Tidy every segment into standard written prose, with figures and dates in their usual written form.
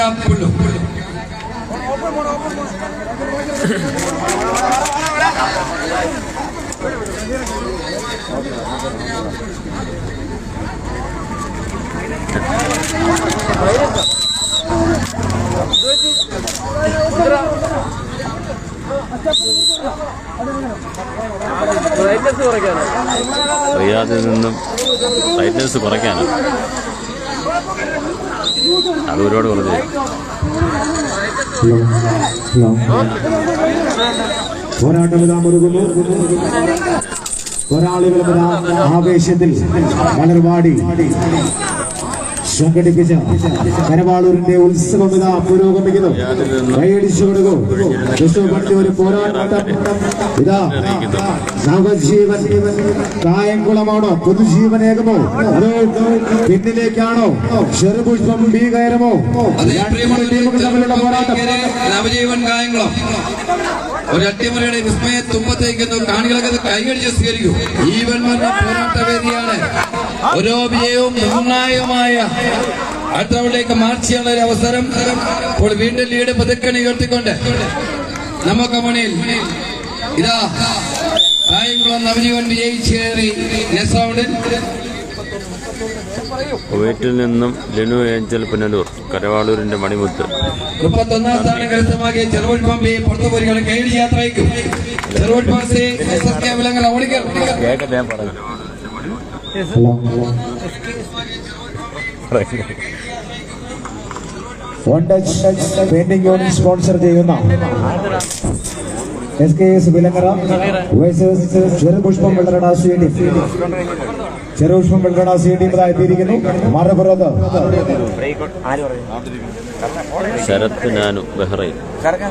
കടക്കാപ്പുള്ളു. റിയാദിൽ നിന്നും ബ്രൈറ്റ്നസ് കുറയ്ക്കാനാണ്. അത് ഒരുപാട് കുറഞ്ഞു. പോരാളികൾ ആവേശത്തിൽ മലർവാടി സംഘടിപ്പിച്ച കരവാളൂരിന്റെ ഉത്സവം ഇതാ പുരോഗമിക്കുന്നു. കൈയടിച്ചു കൊടുക്കും. ഒരു പോരാട്ടം ഇതാ നവജീവൻ കായംകുളമാണോ പുതുജീവനേകമോ അതോ പിന്നിലേക്കാണോ ചെറുപുഷ്പം ഭീകരമോ? തമ്മിലുള്ള പോരാട്ടം. നവജീവൻ കായംകുളം ഒരു അട്ടിമറിയുടെ വിസ്മയ തുമ്പത്തേക്കുന്നു. കാണികളൊക്കെ കൈകടിച്ച് സ്വീകരിക്കും. ജീവന്മാരുടെ പോരാട്ടവേദിയാണ്. ഓരോ വിജയവും നിർണായകമായ അടുത്ത റൗണ്ടിലേക്ക് മാർച്ച് ചെയ്യാനുള്ള ഒരു അവസരം. ഇപ്പോൾ വീണ്ടും ലീഡ് പതുക്കണി ഉയർത്തിക്കൊണ്ട് നമുക്ക് മുന്നിൽ ഇതാ കായംകുളം നവജീവൻ വിജയിച്ചേറി നെക്സ്റ്റ് റൗണ്ടിൽ. കുവൈറ്റിൽ നിന്നും ലെനു ഏഞ്ചൽ പുനലൂർ, കരവാളൂരിന്റെ മണിമുത്ത് 31ാം സ്ഥാനം കരസ്ഥമാക്കിയ ചെറുപുഷ്പം ബി പുറത്തുപോരികളെ കൈയടി യാത്രയ്ക്കും. ചെറുപുഷ്പം സി SSK വിലങ്ങൽ ഓടിക്കർ പെയിന്റിംഗ് യൂണിറ്റ് സ്പോൺസർ ചെയ്യുന്ന SKS Vilangara versus Cherupushpam Vellarada stadium. Cherupushpam Vellarada stadium എത്തിയിരിക്കുന്നു. മറുപുറത്ത് Sarath Nanu Bahrain.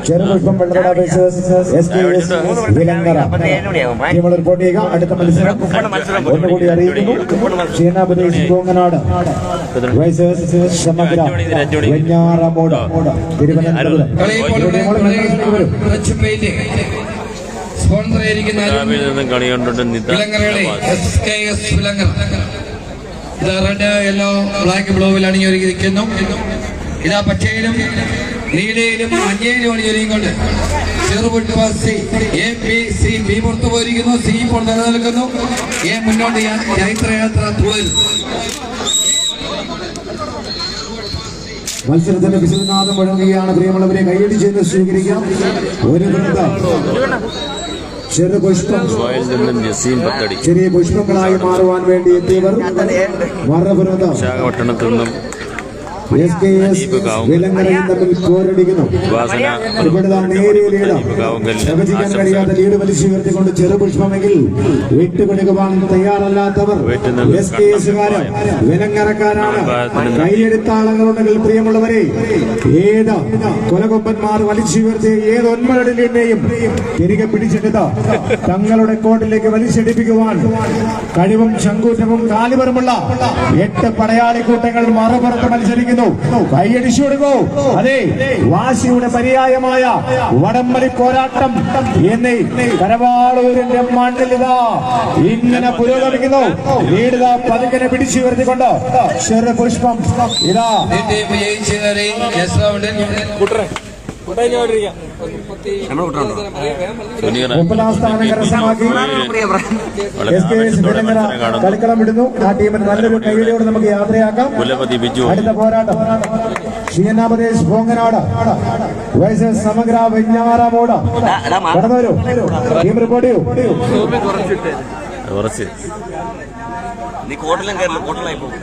Cherupushpam Vellarada versus SKS Vilangara. ടീമുകൾ റിപ്പോർട്ട് ചെയ്യുക. അടുത്ത മത്സരം ഒന്നുകൂടി അറിയിക്കുന്നു. സേനാപതി കോങ്ങനാട് വേഴ്സസ് സമഗ്ര വെഞ്ഞാറമൂട് തിരുവനന്തപുരം. കളി കണ്ടിട്ടുണ്ട്. റെഡ് യെല്ലോ ബ്ലാക്ക് ബ്ലൂവിൽ അണിഞ്ഞൊരുക്കിയിരിക്കുന്നു. ഇതാ പച്ചയിലും നീലയിലും മഞ്ഞയിലും അണിഞ്ഞൊരുങ്ങിക്കൊണ്ട് Cherupushpa C A B C B പുറത്തു പോയിരിക്കുന്നു. സി ഇപ്പോൾ നിലനിൽക്കുന്നു. എ മുന്നോട്ട് ചൈത്രയാത്ര തുടരും. മത്സരത്തിന്റെ വിശുദ്ധനാഥം മുഴങ്ങുകയാണ്. പ്രിയമുള്ളവരെ കൈയടിച്ച് സ്വീകരിക്കാം. ഒരു ചെറിയ പുഷ്പങ്ങളായി മാറുവാൻ വേണ്ടി എത്തിയവർ വിശാഖപട്ടണത്തു നിന്നും SKS വിലങ്ങരയും തമ്മിൽ പോരടിക്കുന്നു. പ്രവചിക്കാൻ കഴിയാത്ത ലീഡ് വലിച്ചുയർത്തിക്കൊണ്ട് ചെറുപുഷ്പമെങ്കിൽ വിട്ടുകൊടുക്കുവാൻ തയ്യാറല്ലാത്തവർ SKS-കാരൻ വിലങ്ങരക്കാരാണ്. കൈയെടുത്താളങ്ങളുണ്ടെങ്കിൽ പ്രിയമുള്ളവരെ ഏത് കൊലകൊമ്പന്മാർ വലിച്ചുയർത്തി ഏത് ഒന്മരടിനെയും തിരികെ പിടിച്ചെടുത്ത് തങ്ങളുടെ കോട്ടിലേക്ക് വലിച്ചെടുപ്പിക്കുവാൻ കഴിവും ചങ്കൂറ്റവും കാലിബറുമുള്ള 8 പടയാളി കൂട്ടങ്ങൾ മറുപുറത്ത് മത്സരിക്കുന്നു. കൈയടിച്ചു കൊടുക്കൂ. അതെ, വാശിയുടെ പര്യായമായ വടംവലി പോരാട്ടം എന്നീ കരവാളൂരിന്റെ മണ്ണിലിതാ ഇങ്ങനെ പുരോഗമിക്കുന്നു. ലീഡിതാ പതുക്കനെ പിടിച്ചു ഉയർത്തിക്കൊണ്ട് ചെറുപുഷ്പം ഇതാ സ്ഥാനം കരസ്ഥമാക്കി കളിക്കളം വിടുന്നു. ആ ടീമിന് നല്ലൊരു കൈയിലൂടെ നമുക്ക് യാത്രയാക്കാം. അടുത്ത പോരാട്ടം ഷീനാപദേശ് പോങ്ങനാട് വേഴ്സസ് സമഗ്ര വെഞ്ഞാറമൂട്. കടന്നു വരൂ. ടീം റിപ്പോർട്ട് ചെയ്യൂ. നീ കോട്ടലും കയറില്ല, കോട്ടലായി പോകും.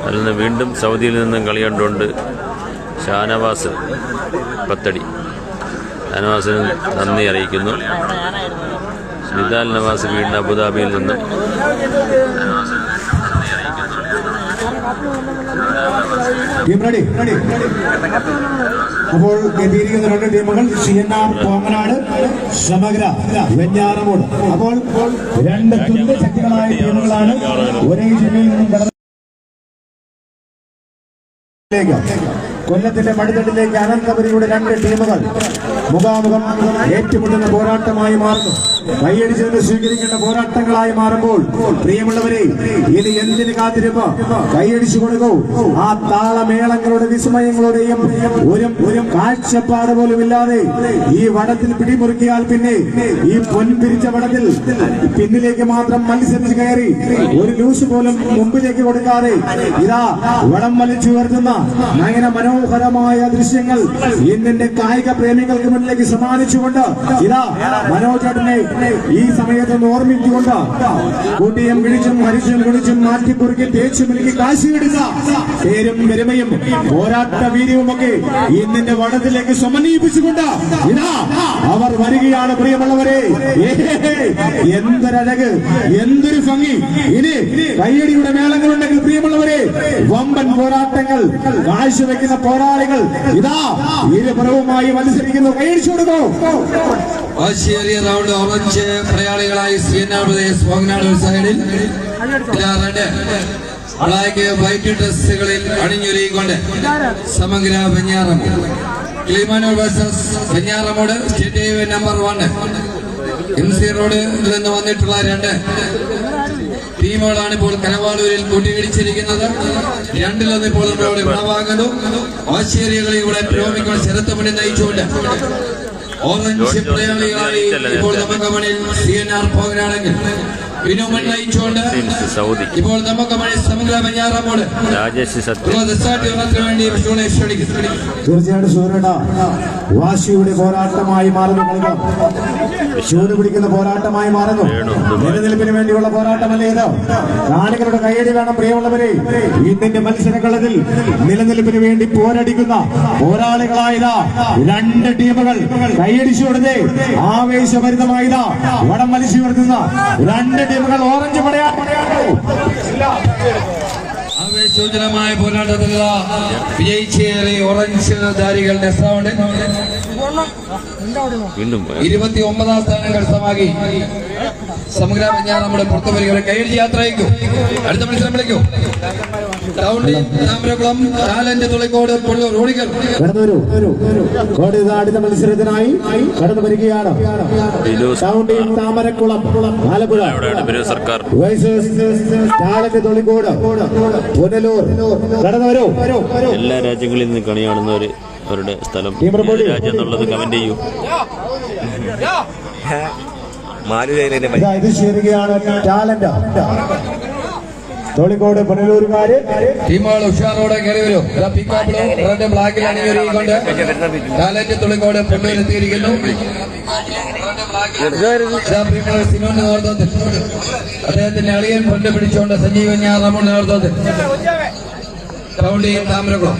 അതിൽ നിന്ന് വീണ്ടും സൗദിയിൽ നിന്നും കളി കണ്ടുകൊണ്ട് ഷാനവാസ് പത്തടി. ഷാനവാസിന് നന്ദി അറിയിക്കുന്നു. നിദാൽ നവാസ് വീണ്ടും അബുദാബിയിൽ നിന്നും അപ്പോൾ എത്തിയിരിക്കുന്ന 2 ടീമുകൾ CNR പോങ്ങനാട്, സമഗ്ര വെഞ്ഞാറമൂട്. അപ്പോൾ 2 തുല്യ ശക്തികളായ ടീമുകളാണ് ഒരേ ജില്ലയിൽ നിന്നും കൊല്ലത്തിന്റെ മടിത്തട്ടിലേക്ക് അനന്തപുരിയുടെ രണ്ട് ടീമുകൾ മുഖാമുഖം ഏറ്റുമുട്ടുന്ന പോരാട്ടമായി മാറുന്നു. കൈയടിച്ചതിന് സ്വീകരിക്കേണ്ട പോരാട്ടങ്ങളായി മാറുമ്പോൾ പ്രിയമുള്ളവരെ, ഇനി എന്തിന് കാത്തിരിപ്പ്? കൈയടിച്ചു കൊടുക്കൂ. ആ താളമേളങ്ങളുടെ വിസ്മയങ്ങളുടെയും ഒരു കാഴ്ചപ്പാട് പോലും ഇല്ലാതെ ഈ വടത്തിൽ പിടിമുറുക്കിയാൽ പിന്നെ ഈ പൊൻപിരിച്ച വടത്തിൽ പിന്നിലേക്ക് മാത്രം മത്സരിച്ച് കയറി ഒരു ലൂസ് പോലും മുമ്പിലേക്ക് കൊടുക്കാതെ ഇതാ വടം വലിച്ചുയർത്തുന്ന നയന മനോഹരമായ ദൃശ്യങ്ങൾ ഇന്നിന്റെ കായിക പ്രേമികൾക്ക് മുന്നിലേക്ക് സമ്മാനിച്ചുകൊണ്ട് ഇതാ മനോജേട്ടനെ ഈ സമയത്ത് ഓർമ്മിച്ചുകൊണ്ട് കൂട്ടിയും കിഴിച്ചും ഹരിച്ചും കുടിച്ചും മാറ്റിക്കുറുക്കി തേച്ചു മിനുക്കി കാശിയെടുത്ത പേരും പെരുമയും പോരാട്ട വീര്യവുമൊക്കെ ഇന്നിന്റെ വടത്തിലേക്ക് സമന്വയിപ്പിച്ചുകൊണ്ട് ഇതാ അവർ വരികയാണ്. പ്രിയമുള്ളവരെ, എന്തൊരഴക്, എന്തൊരു ഭംഗി! ഇനി കയ്യടിയുടെ മേളങ്ങളുണ്ടെങ്കിൽ പ്രിയമുള്ളവരെ, വമ്പൻ പോരാട്ടങ്ങൾ കാഴ്ചവെക്കുന്ന പോരാളികൾ ഇതാ ഇരുപുറവുമായി മത്സരിക്കുന്നു. കൈയടിച്ചു കൊടുക്കൂ. വാശിയേറിയ റൗണ്ട് ഓറഞ്ച് പടയാളികളായി ശ്രീനാഥ് പോങ്ങനാട് ഒരു സൈഡിൽ, റെഡ് ബ്ലാക്ക് വൈറ്റ് ഡ്രസ്സുകളിൽ അണിഞ്ഞൊരുങ്ങിക്കൊണ്ട് സമഗ്ര Venjaramoodu. Kilimanoor versus Venjaramoodu, state highway number 1 MC റോഡിൽ നിന്ന് വന്നിട്ടുള്ള രണ്ട് ടീമുകളാണ് ഇപ്പോൾ കനവാളൂരിൽ കൂട്ടിയിടിച്ചിരിക്കുന്നത്. രണ്ടിലൊന്ന് ഇപ്പോൾ നമ്മളോട് വിടവാങ്ങുന്നു. വാശിയേറിയകളെ ഇവിടെ പുരോഗമിക്കാൻ ശരത്തുമണി നയിച്ചുകൊണ്ട് ഓറഞ്ച് പടയാളികളായി ഇപ്പോൾ നമുക്ക് മണിൽ CNR പോകനാണെങ്കിൽ വിനുമൻ നയിച്ചുകൊണ്ട് ഇപ്പോൾ നമുക്ക് മണി സമഗ്ര വെഞ്ഞാറമൂട് വേണ്ടി തീർച്ചയായിട്ടും സൂര്യട വാശിയുടെ പോരാട്ടമായി മാറുന്നു. കളികൾ ചൂട് പിടിക്കുന്ന പോരാട്ടമായി മാറുന്നു. നിലനിൽപ്പിന് വേണ്ടിയുള്ള പോരാട്ടമല്ലേ ഇത്? കാണികളുടെ കൈയടി വേണം. പ്രിയമുള്ളവരെ, ഇന്നിന്റെ മത്സരങ്ങളതിൽ നിലനിൽപ്പിന് വേണ്ടി പോരടിക്കുന്ന പോരാളികളായതാ രണ്ട് ടീമുകൾ കൈയടിച്ചു കൊടുത്തേ ആവേശഭരിതമായതാ വടം വലിച്ചു വരുത്തുന്ന രണ്ട് ടീമുകൾ ഓറഞ്ച് ആവേശോജ്വലമായ പോരാട്ടത്തിൽ വിജയിച്ചേറി ഓറഞ്ച് ധാരികളുടെ സൗണ്ട് 29ാം സ്ഥാനം കരസ്ഥമാക്കി സമഗ്ര വെഞ്ഞാറമൂട് പുറത്തു വരികയുടെ കൈയടി യാത്ര അയക്കും. അടുത്ത മത്സരം വിളിക്കൂ. താമരകുളം ടാലന്റ് തുളിക്കോട് പുള്ളൂർ റോഡികൾ അടുത്ത മത്സരത്തിനായി കടന്നു വരികയാണ്. താമരക്കുളം ആലപ്പുഴ ടാലന്റ് തുളിക്കോട് പുനലൂർ കടന്നു വരൂ. എല്ലാ രാജ്യങ്ങളിൽ നിന്ന് കണി കാണുന്നവര് അവരുടെ സ്ഥലം രാജ്യം എന്നുള്ളത് കമന്റ് ചെയ്യൂ. ഇത് ചേരുകയാണ് ടാലന്റ് തോളിക്കോട് പുനലൂരുകാര് ടീമുകൾ ഉഷാറോടെ കയറി വരും. റെഡ് ബ്ലാക്കിൽ അണിഞ്ഞൊരുങ്ങിക്കൊണ്ട് ടാലന്റ് തുളിക്കോട് പുള്ളൂർ എത്തിയിരിക്കുന്നു. സിനോന്റെ നേതൃത്വത്തിൽ അദ്ദേഹത്തിന്റെ അളിയൻ പൊന്ന് പിടിച്ചുകൊണ്ട് സഞ്ജീവ് വെഞ്ഞാറമൂട് നേതൃത്വത്തിൽ കൗണ്ടിയും താമരകുളം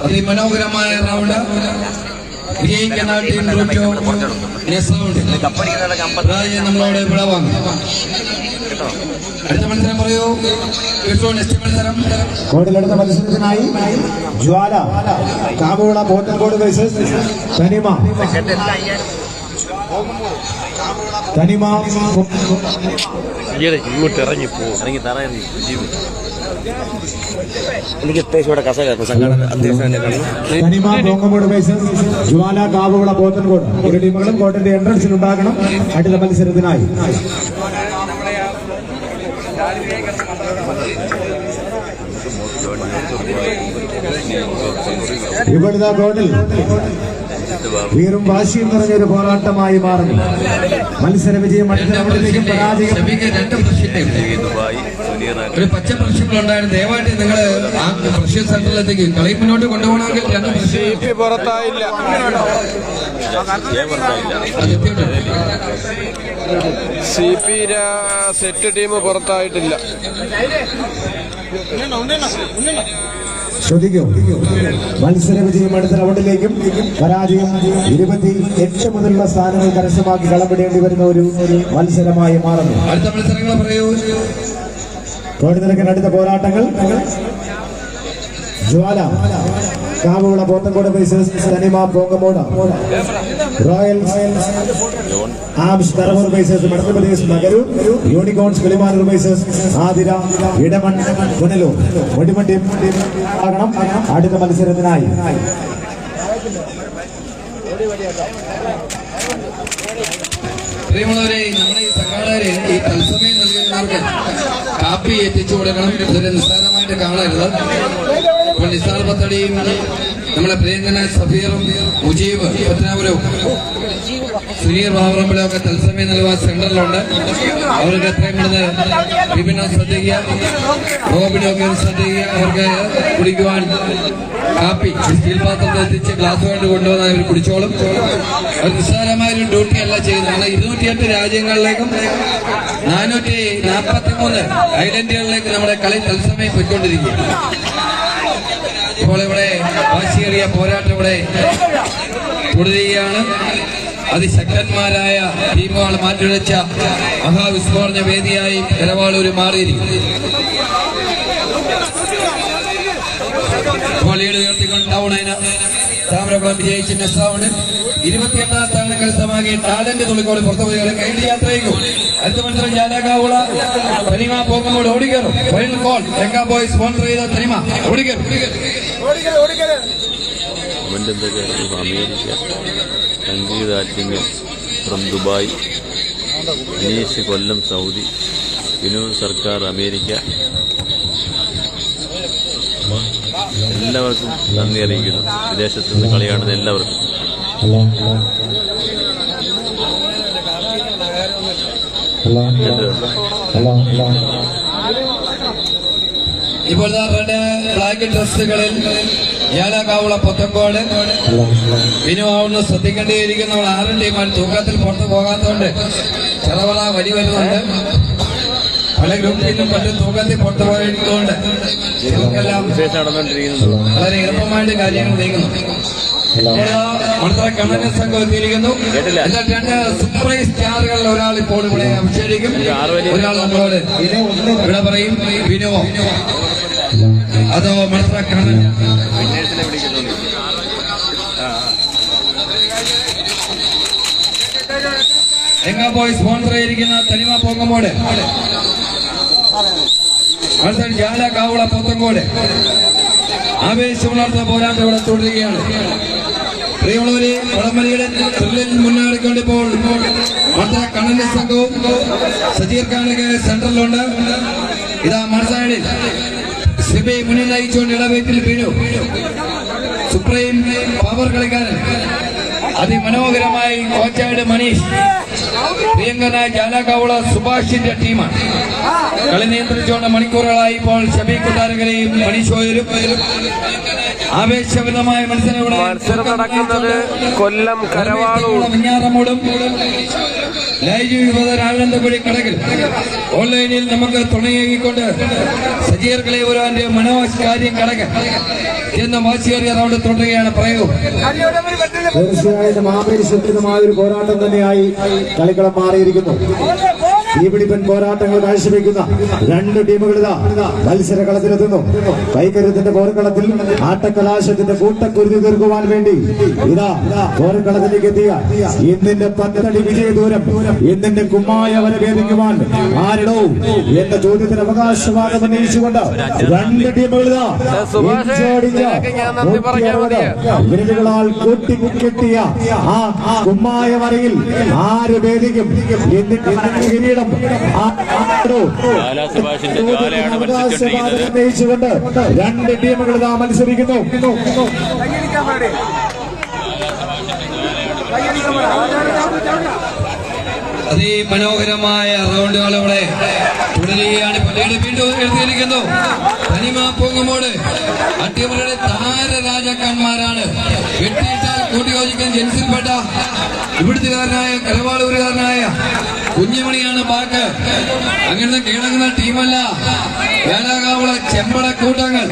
അതിമനോഹരമായ റൗണ്ട് വിജയിക്കുന്ന ടീം നമ്മളോട് വിളവാങ്ങും. അടുത്ത മത്സരം പറയൂ. നെക്സ്റ്റ് മത്സരം കോടിലടുത്ത മത്സരത്തിനായി ജ്വാല കാവുവിള പോത്തൻകോട് വേഴ്സസ് തനിമ ഇങ്ങോട്ട് ഇറങ്ങിപ്പോ എനിക്ക് ഇവിടെ കസ തനിമ പോങ്ങമൂട് വേഴ്സസ് ജ്വാല കാവുവിള പോത്തൻകോട്. ഇരു ടീമുകളും കോട്ടന്റെ എൻട്രൻസിൽ ഉണ്ടാകണം അടുത്ത മത്സരത്തിനായി. ഇവിടുത്തെ കോട്ടിൽ വീറും വാശിയും നിറഞ്ഞൊരു പോരാട്ടമായി മാറുന്നു. മത്സര വിജയം മത്സരത്തിലേക്കും പരാജയം. ഒരു പച്ച പ്രശ്നങ്ങളുണ്ടായിരുന്നു. ദയവായിട്ട് നിങ്ങൾ ആ പ്രശ്ന സെന്ററിലെത്തേക്ക് കളി മുന്നോട്ട് കൊണ്ടുപോകണമെങ്കിൽ രണ്ട് പുറത്തായില്ല. CP സെറ്റ് ടീം പുറത്തായിട്ടില്ല. ശ്രദ്ധിക്കും. മത്സര വിജയം അടുത്ത റൗണ്ടിലേക്കും പരാജയം 28 മുതലുള്ള സ്ഥാനങ്ങൾ കരസ്ഥമാക്കി കളമിടേണ്ടി വരുന്ന ഒരു മത്സരമായി മാറുന്നു. അടുത്ത മത്സരങ്ങൾ പറയൂ. കോടിനിരക്കിന് അടുത്ത പോരാട്ടങ്ങൾ ജ്വാല Kavuvila Pothencode versus Thanima Pongumoodu. Royals arms Karavoor versus Madhyapradesh Nagaroor unicorns Kilimanoor versus Athira Edamon Punalur മുടിമണ്ടി ആകണം അടുത്ത മത്സരത്തിനായി. പ്രിയമുള്ളവരെ, നമ്മുടെ ഈ സംഘാടകരെ ഈ തത്സമയം നൽകുന്നവർക്ക് കാപ്പി എത്തിച്ചു കൊടുക്കണം. ഇതൊരു നിസ്സാരമായിട്ട് കാണരുത്. ഇപ്പോൾ നിസാർ പത്തടിയും നമ്മളെ പ്രിയങ്കരനായ സഫീറും മുജീബ് പത്തനാപുരവും സുനീർ ബാബറമ്പലും ഒക്കെ തത്സമയം നൽകുവാൻ സെന്ററിലുണ്ട്. അവർക്ക് എത്രയും പെട്ടെന്ന് വിപിനെ ശ്രദ്ധിക്കുക, റോബിനൊക്കെ ശ്രദ്ധിക്കുക. അവർക്ക് കുടിക്കുവാൻ കാപ്പി സ്റ്റീൽ പാത്രത്തിൽ എത്തിച്ച് ഗ്ലാസ്സുമായിട്ട് കൊണ്ടുവന്ന് അവർ കുടിച്ചോളും. അവർ നിസ്സാരമായൊരു ഡ്യൂട്ടി അല്ല ചെയ്യുന്നത്. നമ്മൾ 208 രാജ്യങ്ങളിലേക്കും 443 ഐലൻഡുകളിലേക്ക് നമ്മുടെ കളി തത്സമയം പോയിക്കൊണ്ടിരിക്കുക. ഇപ്പോൾ ഇവിടെ വാശിയേറിയ പോരാട്ടം ഇവിടെ തുടരുകയാണ്. അതിശക്തന്മാരായ ടീമുകൾ മാറ്റിവെച്ച മഹാവിസ്ഫോടന വേദിയായി കരവാളൂർ മാറിയിരിക്കുന്നു. ലീഡ് ഉയർത്തിക്കൊണ്ട് ടൗണിന് താമരകുളം വിജയിച്ച് നെസ്സാവുണ്ട് 28ാം സ്ഥാനം കരസ്ഥമാക്കി ടാലന്റ് തുള്ളിക്കോട് പുറത്തുപോയി കൈഡ് യാത്രയ്ക്കും അടുത്ത മത്സരം ജാലകാവുള തനിമ പോകുമ്പോൾ ഓടിക്കറും final call Ranga boy sponsor ചെയ്ത തനിമ ഓടിക്കറും. America, Sangeetha Attingal from Dubai, Aneesh Kollam Saudi, Vinod Sarkar America. എല്ലാവർക്കും നന്ദി അറിയിക്കുന്നു. വിദേശത്ത് നിന്ന് കളി കാണുന്ന എല്ലാവർക്കും. ഇപ്പോൾ റെഡ് ബ്ലാക്ക് ഡ്രസ്സുകളിൽ യാലകാവുള പൊത്തങ്കോട് വിനുവാവുന്ന ശ്രദ്ധിക്കേണ്ടിയിരിക്കുന്ന 6 ടീമാർ തൂക്കത്തിൽ പുറത്തു പോകാത്തതുകൊണ്ട് ചെറവള വലി വരുന്നുണ്ട്. പല ഗ്രൂപ്പിലും മറ്റും തൂക്കത്തിൽ പുറത്തു പോയതുകൊണ്ട് ഇവർക്കെല്ലാം വളരെ എളുപ്പമായിട്ട് കാര്യങ്ങൾ നീങ്ങുന്നു. കണ്ണന സംഘം എത്തിയിരിക്കുന്നു. എന്നാൽ 2 സൂപ്പർവൈസ് സ്റ്റാറുകളിൽ ഒരാൾ ഇപ്പോൾ ഇവിടെ അഭിഷേകിക്കും. ഒരാൾ നമ്മളോട് ഇവിടെ പറയും വിനുവോ അതോ മണത്തറ കണ്ണൻ. രംഗ ബോയ് സ്പോൺസർ ചെയ്തിരിക്കുന്ന തനിമ പൊങ്ങമോട് മത്സരം ജാല കാവുള പൊത്തങ്കോട് ആവേശമുണർത്ത പോരാട്ടം ഇവിടെ തുടരുകയാണ്. പ്രിയമുള്ളവരെ, വടംവലിയുടെ ത്രില്ലിൽ മുന്നേറിക്കൊണ്ടിപ്പോൾ മത്സര കണ്ണന്റെ സംഘവും സജീർ ഖാനൊക്കെ സെന്ററിലുണ്ട്. ഇതാ മറുസൈഡിൽ സിബി മുന്നിൽ നയിച്ചുകൊണ്ട് ഇടവേറ്റിൽ വീണു. സുപ്രീം പവർ കളിക്കാരൻ അതിമനോഹരമായി കോച്ചായിട്ട് മനീഷ്. പ്രിയങ്കരനായ ജാലകാവുള സുഭാഷിന്റെ ടീമാണ്. കളി നിയന്ത്രിച്ചുകൊണ്ട് മണിക്കൂറുകളായി ഇപ്പോൾ ഷബീ കൊട്ടാരക്കരയും മനീഷോയിലും ആവേശകരമായ മത്സരം നടക്കുന്നത് കൊല്ലം കരവാളൂർ വിഞ്ഞാറമൂടും ലൈജു യുവതരാനന്ദപുരി കടകിൽ ഓൺലൈനിൽ നമുക്ക് തുണയേകിക്കൊണ്ട് സജീർ കളയൂരാന്റെ മനോകാര്യം കടകൻ എന്ന വാശിയേറിയ റൗണ്ട് തുടരുകയാണ്. പറയൂ. തീർച്ചയായിട്ടും ആവേശപ്രദമായ ഒരു പോരാട്ടം തന്നെയായി കളിക്കളം മാറിയിരിക്കുന്നു. തീപിടിപ്പൻ പോരാട്ടങ്ങൾ കാഴ്ചവെക്കുന്ന 2 ടീമുകൾ ഇതാ മത്സര കളത്തിലെത്തുന്നു. കൈക്കരുത്തിന്റെ പോർക്കളത്തിൽ ആട്ടക്കലാശത്തിന്റെ കൂട്ടക്കുരുതി തീർക്കുവാൻ വേണ്ടി ഇതാ പോർക്കളത്തിലേക്ക് എത്തിയ ഇന്നിന്റെ 10 അടി വിജയദൂരം ഇന്നിന്റെ കുമ്മായ വരെ ഭേദിക്കുവാൻ ആരിടോ എന്ന ചോദ്യത്തിന് അവകാശവാദം ഉന്നയിച്ചുകൊണ്ട് 2 ടീമുകൾ ഇതാ വിരലുകളാൽ കൂട്ടിക്കെട്ടിയ ആ കുമ്മായ വരയിൽ ആര് ഭേദിക്കും കിരീടം ഉന്നയിച്ചുകൊണ്ട് 2 ടീമുകൾ ഇതാ മത്സരിക്കുന്നു. അതിമനോഹരമായ റൗണ്ടുകൾ ഇവിടെ തുടരുകയാണ്. പള്ളിയുടെ വീണ്ടും എഴുതിയിരിക്കുന്നു. തനിമ പൊങ്ങമോട് അട്ടിമറിയുടെ താര രാജാക്കന്മാരാണ്. വെട്ടിയിട്ടാൽ കൂട്ടിയോജിക്കാൻ ജനിസിൽപ്പെട്ട ഇവിടുത്തുകാരനായ കരവാളൂരുകാരനായ കുഞ്ഞുമണിയാണ് ബാക്ക്. അങ്ങനത്തെ കീഴടങ്ങുന്ന ടീമല്ല വേലാകാവുള ചെമ്പട കൂട്ടങ്ങൾ.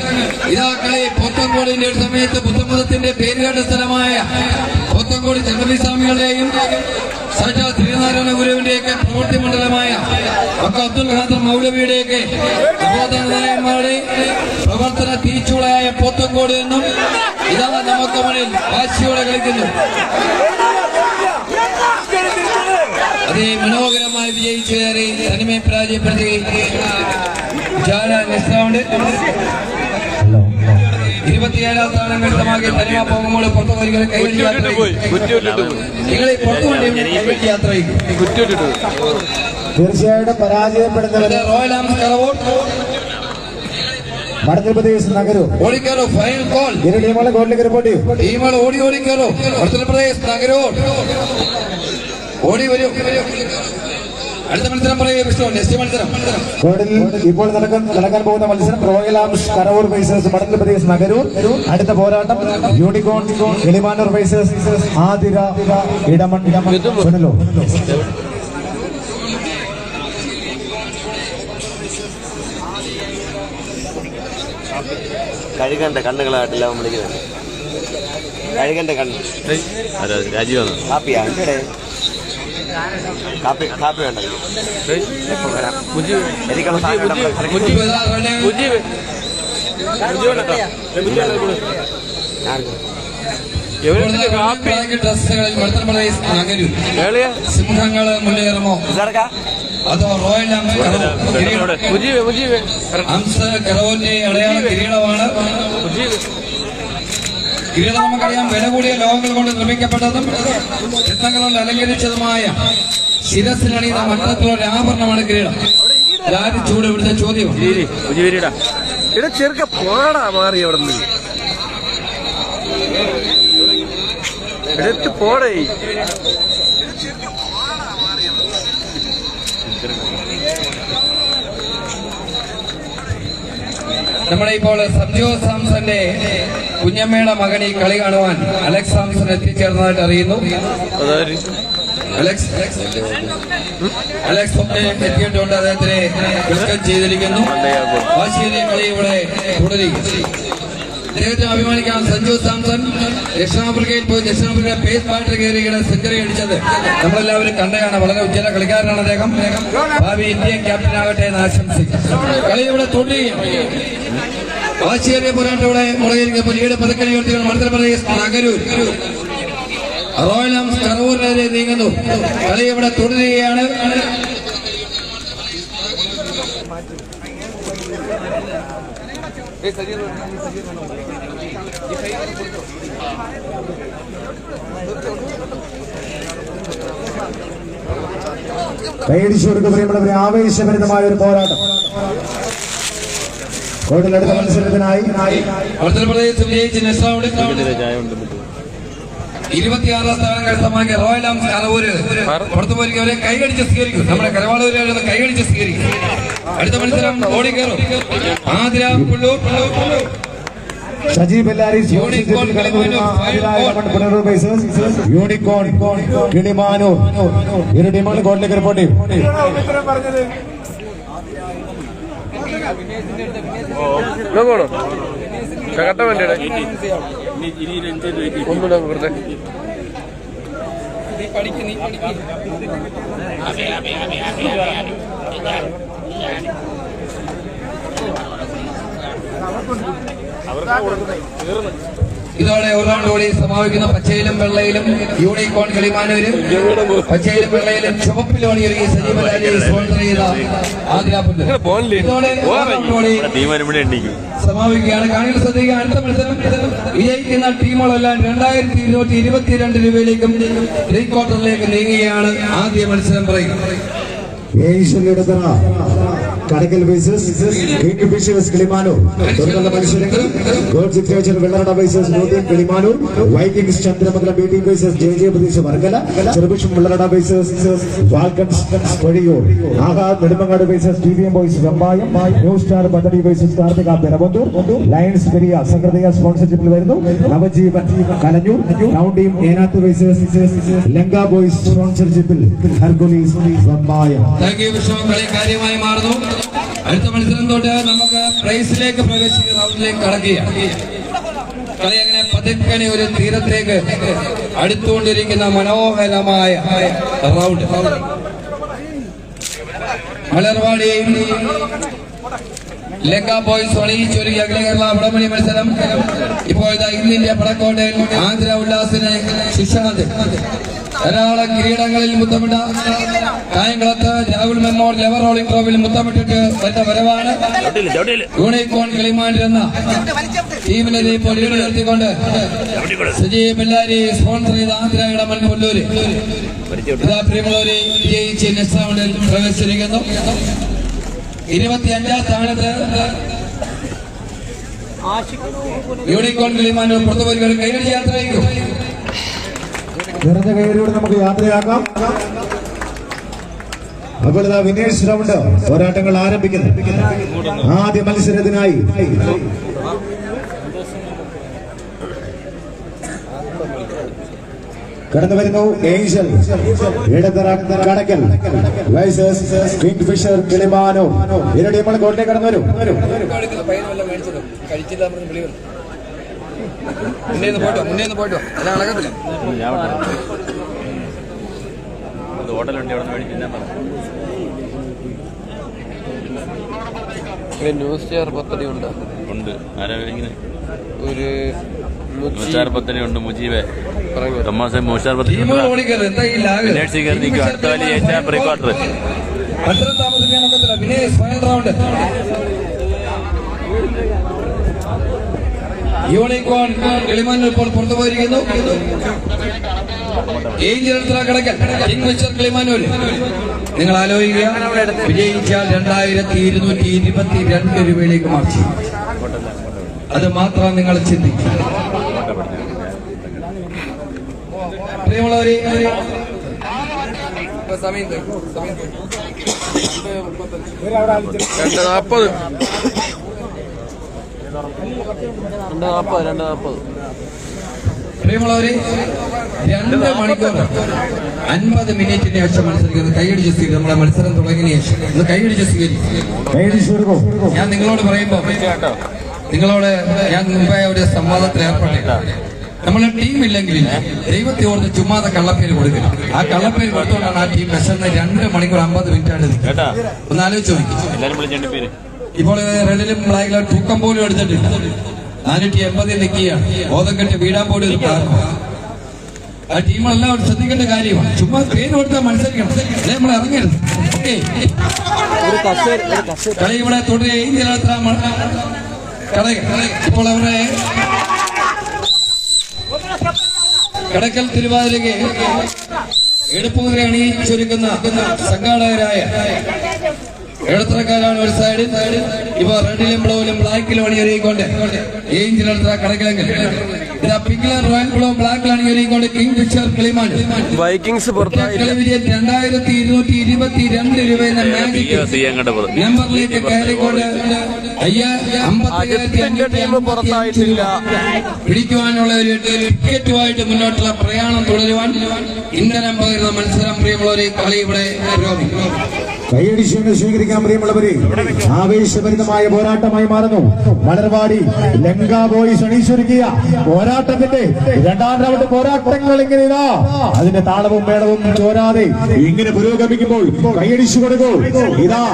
ഇതാ കളി പോത്തങ്കോടിന്റെ ഒരു സമയത്ത് ബുദ്ധമതത്തിന്റെ പേരുകേട്ട സ്ഥലമായ പോത്തങ്കോട് ചന്ദ്രസ്വാമികളുടെയും സാക്ഷാൽ ശ്രീനാഥ സമാധാന ഗുരുവിന്റെയൊക്കെ പ്രവൃത്തി മണ്ഡലമായ അബ്ദുൽ ഖാദർ മൗലവിയുടെയൊക്കെ സഹോദരനായന്മാരുടെ പ്രവർത്തന തീച്ചുളയായ പോത്തങ്കോട് എന്നും ഇതാ നമുക്ക് മുന്നിൽ വാശിയോടെ കളിക്കുന്നു. അതേ മനോഹരമായി വിജയിച്ചു കയറി തനിമയെ പരാജയപ്പെടുത്തി ജാല നെസ്റ്റാണ്ട് 27 സ്ഥാനം കരുത്തമാക്കി തനിമ പോകുമ്പോൾ പുറത്തു വരികളെ കൈവരി യാത്ര നിങ്ങളെ പുറത്തു വേണ്ടി യാത്ര തീർച്ചയായിട്ടും പരാജയപ്പെടുന്നവര് റോയൽ ആംസ് കറവൂർ മധ്യപ്രദേശ് നഗരവും ഓടിക്കറോ ഫൈനൽ കോൾ ഇരു ടീമുകളെ ഗോളിലേക്ക് റിപ്പോർട്ട് ചെയ്യും. ടീമുകൾ ഓടിക്കറോ മധ്യപ്രദേശ് നഗരവും ഓടി വരും. അടുത്ത മത്സരം പറയുക നെക്സ്റ്റ് മത്സരം ഗോളിൽ ഇപ്പോൾ നടക്കാൻ പോകുന്ന മത്സരം royal arms Karavoor versus Madhya Pradesh Nagaroor. അടുത്ത പോരാട്ടം യൂണിക്കോൺ കിളിമാനൂർ വേഴ്സസ് ആതിര ഇടമൺ പുനലൂർ. കഴുകണ്ട കണ്ണുകളായിട്ടില്ല വിളിക്കുന്നത്. കഴുകന്റെ കണ്ണ് രാജീവാണ്. കാപ്പിയാ കാപ്പി കാപ്പി വേണ്ട ഡ്രസ്സുകളിൽ മധ്യപ്രദേശ് നഗരൂർ സിംഹങ്ങള് മുന്നേറുമോ അതോ റോയൽ ആംസ് കറവൂരിന്റെ അടയാള കിരീടമാണ്. കിരീടം നമുക്കറിയാം വില കൂടിയ ലോഹങ്ങൾ കൊണ്ട് നിർമ്മിക്കപ്പെട്ടതും രത്നങ്ങൾ അലങ്കരിച്ചതുമായ ശിരസിലണിയുന്ന മണ്ഡലത്തിലുള്ള ആഭരണമാണ് കിരീടം. ചൂട് ഇവിടുത്തെ ചോദ്യം ചെറുക്ക പോടാ മാറി അവിടെ നിന്ന് എടുത്ത് പോടേ. നമ്മുടെ ഇപ്പോൾ സഞ്ജു സാംസന്റെ കുഞ്ഞമ്മയുടെ മകൻ ഈ കളി കാണുവാൻ അലക്സ് സാംസൺ എത്തിച്ചേർന്നതായിട്ട് അറിയുന്നു. അലക്സ് എത്തിയിട്ടുണ്ട്. അദ്ദേഹത്തിനെ വെൽക്കം ചെയ്തിരിക്കുന്നു. വാശിയിലെ കളി ഇവിടെ തുടരും. അദ്ദേഹത്തെ അഭിമാനിക്കാം. സഞ്ജു സാംസൺ ദക്ഷിണാഫ്രിക്കയിൽ പോയി ദക്ഷിണാഫ്രിക്ക പേസ് ബാറ്റർ കയറിയുടെ സെഞ്ചുറി അടിച്ചത് നമ്മളെല്ലാവരും കണ്ടതാണ്. വളരെ ഉജ്ജ്വല കളിക്കാരനാണ് അദ്ദേഹം. ഭാവി ഇന്ത്യൻ ക്യാപ്റ്റനാകട്ടെ എന്ന് ആശംസിക്കും. കളി ഇവിടെ തുടരുകയും വാശിയേറിയ പോരാട്ടം ഇവിടെ മുളയിരിക്കും. ലീഡ് പതുക്കനെ ഉയർത്തിയാണ് മധ്യപ്രദേശ് നഗരൂർ റോയൽ ആംസ് കറവൂരിനെതിരെ നീങ്ങുന്നു. കളി ഇവിടെ തുടരുകയാണ്. കൈയടിച്ചു കൊടുക്കപ്പെടുന്നവരെ ആവേശഭരിതമായ ഒരു പോരാട്ടം. കോട്ടിലടുത്ത മത്സരത്തിനായി മധ്യപ്രദേശ് വിജയിച്ച് നെസ്റ്റാണ്ട് 26 സ്ഥാനം കരസ്ഥമാക്കിയ റോയൽ ആംസ് കറവൂര് പുറത്തു പോയിരിക്കും. കൈകടിച്ച് സ്വീകരിക്കും. നമ്മുടെ കരവാളൂര് കൈകടിച്ച് സ്വീകരിക്കും. അടുത്ത മത്സരം ഓടിക്കേറും ആതിര പുള്ളൂർ സജീവ് എല്ലാരീസ് യൂണിക്കോൺ കിളിമാനൂർ. ഇരു ടീമുകളും കോട്ടിലേക്ക് റിപ്പോർട്ട് ചെയ്യും. കട്ട വേണ്ടേ ഒന്നുകൂടെ വെറുതെ ഇതോടെ ഒരു റൗണ്ട് കൂടി സമാപിക്കുന്ന പച്ചയിലും വെള്ളയിലും യൂണിക്കോൺ കിളിമാനൂര് പച്ചയിലും വെള്ളയിലും ചുവപ്പിലും അണിയൊരുങ്ങി സജീവ സ്പോൺസർ ചെയ്ത ആതിരാപ്പുണ്ട്. ഇതോടെ സമാപിക്കുകയാണ്. കാണികൾ ശ്രദ്ധിക്കുക. അടുത്ത മത്സരം വിജയിക്കുന്ന ടീമുകളെല്ലാം 2222 രൂപയിലേക്കും പ്രീ ക്വാർട്ടറിലേക്ക് നീങ്ങുകയാണ്. ആദ്യ മത്സരം പറയും കടക്കൽ വേഴ്സസ് കിളിമാനൂർ. തുടർന്നുള്ള മത്സരങ്ങൾ god signature Vellarada versus Newton Kilimanoor, vikings Chandramangalam B team versus J Pradesh Varkala, Cherupushpam Vellarada versus falcons Kozhiyoor, Ahad Nedumangad versus TVM boys Vembayam, new star Pathadi versus Karthika Peravanthoor, lions Periya Sahrudaya സ്പോൺസർഷിപ്പിൽ വരുന്നു, Navajeevan Kalanjoor, town team Enath versus Lanka boys സ്പോൺസർഷിപ്പിൽ ഹർഗുലീസ് വെമ്പായം. കളി കാര്യമായി മാറുന്നു. അടുത്ത മത്സരം തൊട്ട് നമുക്ക് പ്രൈസിലേക്ക് പ്രവേശിക്കുന്ന റൗണ്ടിലേക്ക് കടക്കുകയാണ്. കളി അങ്ങനെ പതുക്കനെ ഒരു തീരത്തേക്ക് അടുത്തുകൊണ്ടിരിക്കുന്ന മനോഹരമായ റൗണ്ട്. മലർവാടി ലങ്ക ബോയ്സ് അണിയിച്ചൊരു അഖില കേരള വടംവലി മത്സരം. ഇപ്പോൾ ഇന്നിന്റെ പടക്കോട്ടയിൽ ആന്ധ്ര ഉല്ലാസിന് സുശാന്ത് ധാരാളം കിരീടങ്ങളിൽ മുത്തമിട്ട കായംകുളത്ത് രാഹുൽ മെമ്മോറിയൽ എവർ റോളിംഗ് ട്രോഫിയിൽ മുത്തമിട്ടിട്ട് വരുന്ന വരവാണ്. യൂണിക്കോൺ കിളിമാൻഡ് എന്ന ടീമിനെ ഇപ്പോൾ ലീഡ് നിർത്തിക്കൊണ്ട് സജീവ് ബെല്ലാരി സ്പോൺസർ ചെയ്ത ആന്ധ്ര ഇടമൺ കൊല്ലൂര് പ്രിയമുള്ളവരെ വിജയിച്ച് നെക്സ്റ്റ് റൗണ്ടിൽ പ്രവേശിച്ചിരിക്കുന്നു. 25ാം സ്ഥാനത്ത് യൂണിക്കോൺ കിളിമാനൂർ പുറത്തുപോയി കൈയടി യാത്രയായിരിക്കും. നിറഞ്ഞ കൈയടിയോടെ നമുക്ക് യാത്രയാക്കാം. അപ്പോൾ ഇതാ വിനേഷ് റൗണ്ട് പോരാട്ടങ്ങൾ ആരംഭിക്കുന്നു. ആദ്യ മത്സരത്തിനായി കടന്നു വരുന്നു ഏഞ്ചൽ ഇടത്തറ കടക്കൽ വൈസസ് കിങ് ഫിഷർ കിളിമാനോ. ഇരു ടീമുകൾ കോട്ടയെ കടന്നു വരും. പോയിട്ടോ അല്ല അളകത്തില്ല. ഹോട്ടലുണ്ട് അവിടെ മേടിക്കാൻ ന്യൂസ് ചെയർ പദ്ധതി ഉണ്ട്. ആരാ ഇങ്ങനെ ഒരു മൂച്ചാർ പദ്ധതി ഉണ്ട്. മുജീബ് തോമസ് മൂച്ചാർ പദ്ധതി അടുത്ത വലി ഏറ്റവും പ്രീ ക്വാർട്ടർ. യൂണിക്കോൺ കിളിമാനൂർ ഇപ്പോൾ പുറത്തു പോയിരിക്കുന്നു. കിളിമാനൂർ നിങ്ങൾ ആലോചിക്കുക, വിജയിച്ചാൽ 2222 രൂപയിലേക്ക് മാറ്റി. അത് മാത്രം നിങ്ങൾ ചിന്തിക്കുക. പ്രിയമുള്ളവരെ, സമയം 2:40. പ്രിയമുള്ളവരെ, 2 മണിക്കൂർ 50 മിനിറ്റിന് ശേഷം മത്സരിക്കുന്നത്. കൈയടിച്ച് സ്വീകരിക്കും. നമ്മളെ മത്സരം തുടങ്ങിയതിന് ശേഷം ഇത് കൈയടിച്ച് സ്വീകരിക്കും. ഞാൻ നിങ്ങളോട് പറയുമ്പോൾ ഞാൻ മുമ്പേ ഒരു സംവാദത്തിൽ ഏർപ്പെട്ടില്ല. നമ്മളെ ടീം ഇല്ലെങ്കിൽ ദൈവത്തെ ഓർത്ത് ചുമ്മാതെ കള്ളപ്പേര് കൊടുക്കണം. ആ കള്ളപ്പേര് കൊടുത്തുകൊണ്ടാണ് ആ ടീം വിശന്ന് 2 മണിക്കൂർ 50 മിനിറ്റാണ്. ഒന്ന് ആലോചിച്ച് നോക്കി. ഇപ്പോൾ റെഡിലും ബ്ലാക്കിലും തൂക്കം പോലും എടുത്തിട്ടില്ല. 480 നിൽക്കുകയാണ്. ബോധക്കെട്ട് വീടാൻ പോലും ഒരു കാരണം. ആ ടീമെല്ലാം ശ്രദ്ധിക്കേണ്ട കാര്യമാണ്. ചുമ്മാ പേര് കൊടുത്താൽ മത്സരിക്കണം, അല്ലെ നമ്മൾ ഇറങ്ങരുത്. ഓക്കെ, കളി ഇവിടെ തുടരുകയും ഇപ്പോൾ അവരെ കടക്കൽ തിരുവാതിരയ്ക്ക് എടുപ്പുകുതിര അണിയിച്ചൊരുക്കുന്ന സംഘാടകരായ ഇടത്തരക്കാരാണ് ഒരു സൈഡിൽ. ഇവ റെഡിലും ബ്ലൂവിലും ബ്ലാക്കിലും അണിയൊരുക്കൊണ്ട് ഏഞ്ചിലെടുത്ത കടക്കിലെങ്കിൽ പിങ്കിലും റോയൽ ബ്ലൂ ബ്ലാക്കിൽ അണിയൊരുക്കൊണ്ട് കിങ് ഫിഷർ കിളിമാൻ വൈക്കിങ്സ് 2222 രൂപ എന്ന മാജിക് നമ്പറിലേക്ക് കയറിക്കൊണ്ട് 55,500 പിടിക്കുവാനുള്ള ഒരു ടിക്കറ്റുമായിട്ട് മുന്നോട്ടുള്ള പ്രയാണം തുടരുവാൻ ഇന്ധനം പകരുന്ന മത്സരം. പ്രിയമുള്ളവരെ, കളി ഇവിടെ പുരോഗമിക്കും. കൈയടിച്ചുകൊണ്ട് സ്വീകരിക്കാൻ പ്രിയമുള്ളവരെ, ആവേശഭരിതമായ പോരാട്ടമായി മാറുന്നു. മലർവാടി ലങ്ക ബോയ്സ് അണിയിച്ചൊരുക്കിയ പോരാട്ടത്തിന്റെ 2ാം റൗണ്ട് പോരാട്ടങ്ങൾ ഇങ്ങനെ ഇതാ അതിന്റെ താളവും മേളവും ചോരാതെ ഇങ്ങനെ പുരോഗമിക്കുമ്പോൾ കൈയടിച്ചു കൊടുക്കൂ. ഇതാ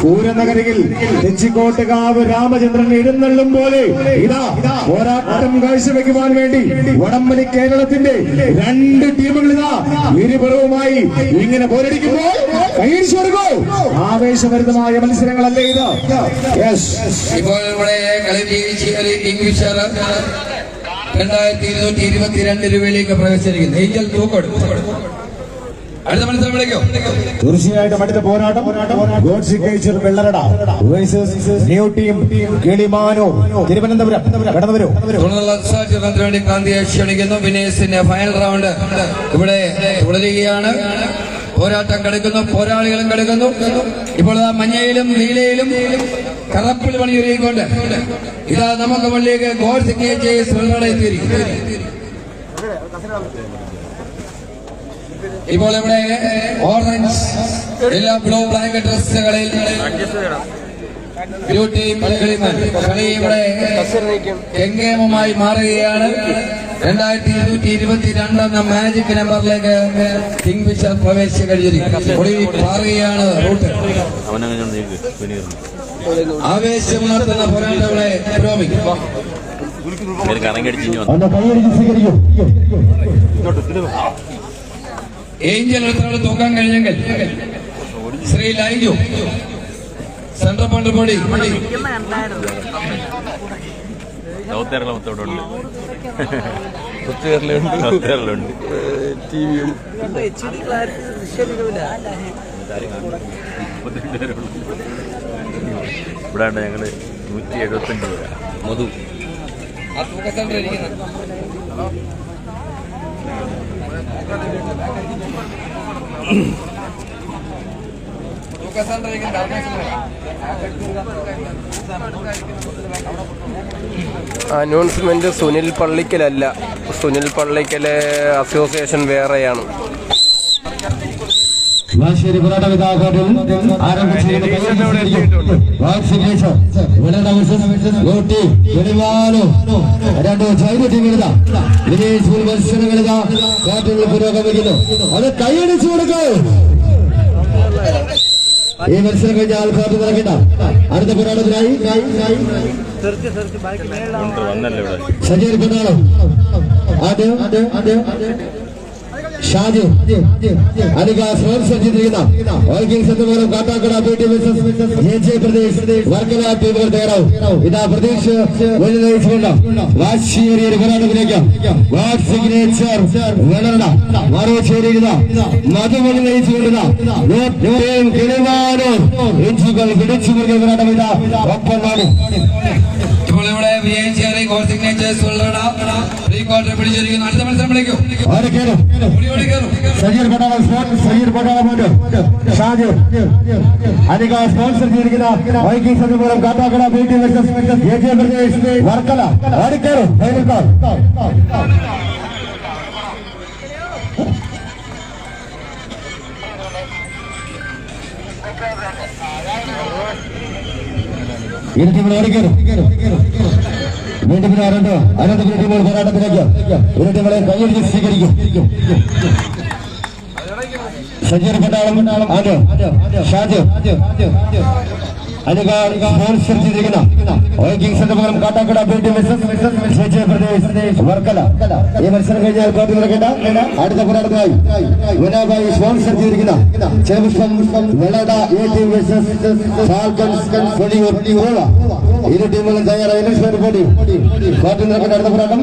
പൂരനഗരിയിൽ തെച്ചിക്കോട്ടുകാവ് രാമചന്ദ്രൻ എഴുന്നള്ളും പോലെ ഇതാ പോരാട്ടം കാഴ്ചവെക്കുവാൻ വേണ്ടി വടംവലി കേരളത്തിന്റെ 2 ടീമുകൾ ഇതാ ഇരുപുറവുമായി ഇങ്ങനെ പോരടിക്കുമ്പോൾ കൈയടിച്ചു കൊടുക്കൂ. ആവേശഭരിതമായ മത്സരങ്ങളല്ലേ ഇത്? ഇപ്പോൾ ഇവിടെ കളി ജയിച്ച് കിങ് ഫിഷർ 2222 രൂപയിലേക്ക് പ്രവേശിച്ചിരിക്കുന്നു. ഏഞ്ചൽ തൂക്കോട് അടുത്ത മത്സരം വിളിക്കോ? തീർച്ചയായിട്ടും അടുത്ത പോരാട്ടം വെള്ളറട ന്യൂ ടീം കിളിമാനൂർ തിരുവനന്തപുരം കടന്നു വരും. വേണ്ടി കാന്തിയെ ക്ഷണിക്കുന്നു. വിനേഷിന്റെ ഫൈനൽ റൗണ്ട് ഇവിടെ തുടരുകയാണ്. പോരാട്ടം കിടക്കുന്നു, പോരാളികളും കിടക്കുന്നു. ഇപ്പോൾ മഞ്ഞയിലും നീലയിലും കറപ്പിൽ പണിയൊരുക്കൊണ്ട് ഇതാ നമുക്ക് മുന്നിലേക്ക് എത്തിയിരിക്കും. ഇപ്പോൾ ഇവിടെ ഓറഞ്ച് എല്ലാ ബ്ലൂ ബ്ലാക്ക് ഡ്രസ്സുകളിൽ ഒരു ടീം കളി ഇവിടെ കെങ്കേമമായി മാറുകയാണ്. 2222 എന്ന മാജിക് നമ്പറിലേക്ക് കിങ്ഫിഷർ പ്രവേശിച്ച് കഴിഞ്ഞിരിക്കും. മാറുകയാണ് റൂട്ട്. ആവേശമുണർത്തുന്ന പോരാട്ടങ്ങളെ പുരോഗമിക്കും. ഏഞ്ചൽ എടുത്തോട് തൂക്കാൻ കഴിഞ്ഞെങ്കിൽ ശ്രീ ലൈജു സെൻട്രൽ പണ്ട് പൊടി ഇവിടെ ഞങ്ങള് 175 രൂപ മധു ആ തൂക്ക സെന്റർ ഇരിക്കുന്നത്. അനൗൺസ്മെന്റ് സുനിൽ പള്ളിക്കലല്ല, സുനിൽ പള്ളിക്കല് അസോസിയേഷൻ വേറെയാണ്. വാശേരി പോരാട്ട വിധാകാട്ടിൽ രണ്ട് ചൈന ടീമുകളിത വിജയ് മത്സരങ്ങളിത കാറ്റുകൾ പുരോഗമിക്കുന്നു. അത് കൈയടിച്ചു കൊടുക്കും. ഈ മത്സരം കഴിഞ്ഞ ആൾക്കാർ നടക്കണ്ട. അടുത്ത പോരാട്ടത്തിനായി സജീർ കൊണ്ടാളം ആദ്യം ഷാജു അനിക സ്പോൺസർ ചെയ്തിരിക്കുന്ന വൈക്കിംഗ്സ് എന്ന മൂലം കാട്ടാക്കട പ്രദേശ് വർക്കല ടീമുകൾ തയ്യാറാവും. ഇതാ പ്രതീക്ഷ നയിച്ചുകൊണ്ട് വാശിയേറിയ ഒരു പോരാട്ടത്തിലേക്ക് സിഗ്നേച്ചർ മറുചേരിക്കുന്ന മധുമണി നയിച്ചുകൊണ്ടിരുന്ന ഇഞ്ചുകൾ പിടിച്ചു മുറുകിയ പോരാട്ടം ഇതാ ഒപ്പമാണ്. ഇപ്പോൾ ഇവിടെ വിജയിച്ചേറി ഗോൾ സിഗ്നേച്ചേഴ്സ് പ്രീ ക്വാർട്ടർ പിടിച്ചിരിക്കുന്നു. അടുത്ത മത്സരം വിളിക്കും. സജീർ പട്ടാളം ഷാജു അധിക സ്പോൺസർ ചെയ്തിരിക്കുന്ന വൈക്കിംഗ്സ് എന്ന മൂലം കാട്ടാക്കട പ്രദേശ് വർക്കല ഓടിക്കയറും. ഇരു ടീമിൽ ഓടിക്കയറും. വീണ്ടും അനന്തപുരം ടീമുകൾ പോരാട്ടത്തിലേക്ക് ഇരു ടീമുകളെ കൈയടിച്ച് സ്വീകരിക്കും. സജീർ പട്ടാളം ഷാജു സ്പോൺസർ ചെയ്തിരിക്കുന്ന വൈക്കിംഗ്സ് എന്ന പകരം കാട്ടാക്കട പ്രദേശ് വർക്കല. ഈ മത്സരം കഴിഞ്ഞാൽ കോർട്ട് നടക്കേണ്ട അടുത്ത പോരാട്ടത്തിനായി മുനാബായി സ്പോൺസർ ചെയ്തിരിക്കുന്ന ഇരു ടീമുകളും തയ്യാറായി കോർട്ട് നടക്കേണ്ട അടുത്ത പോരാട്ടം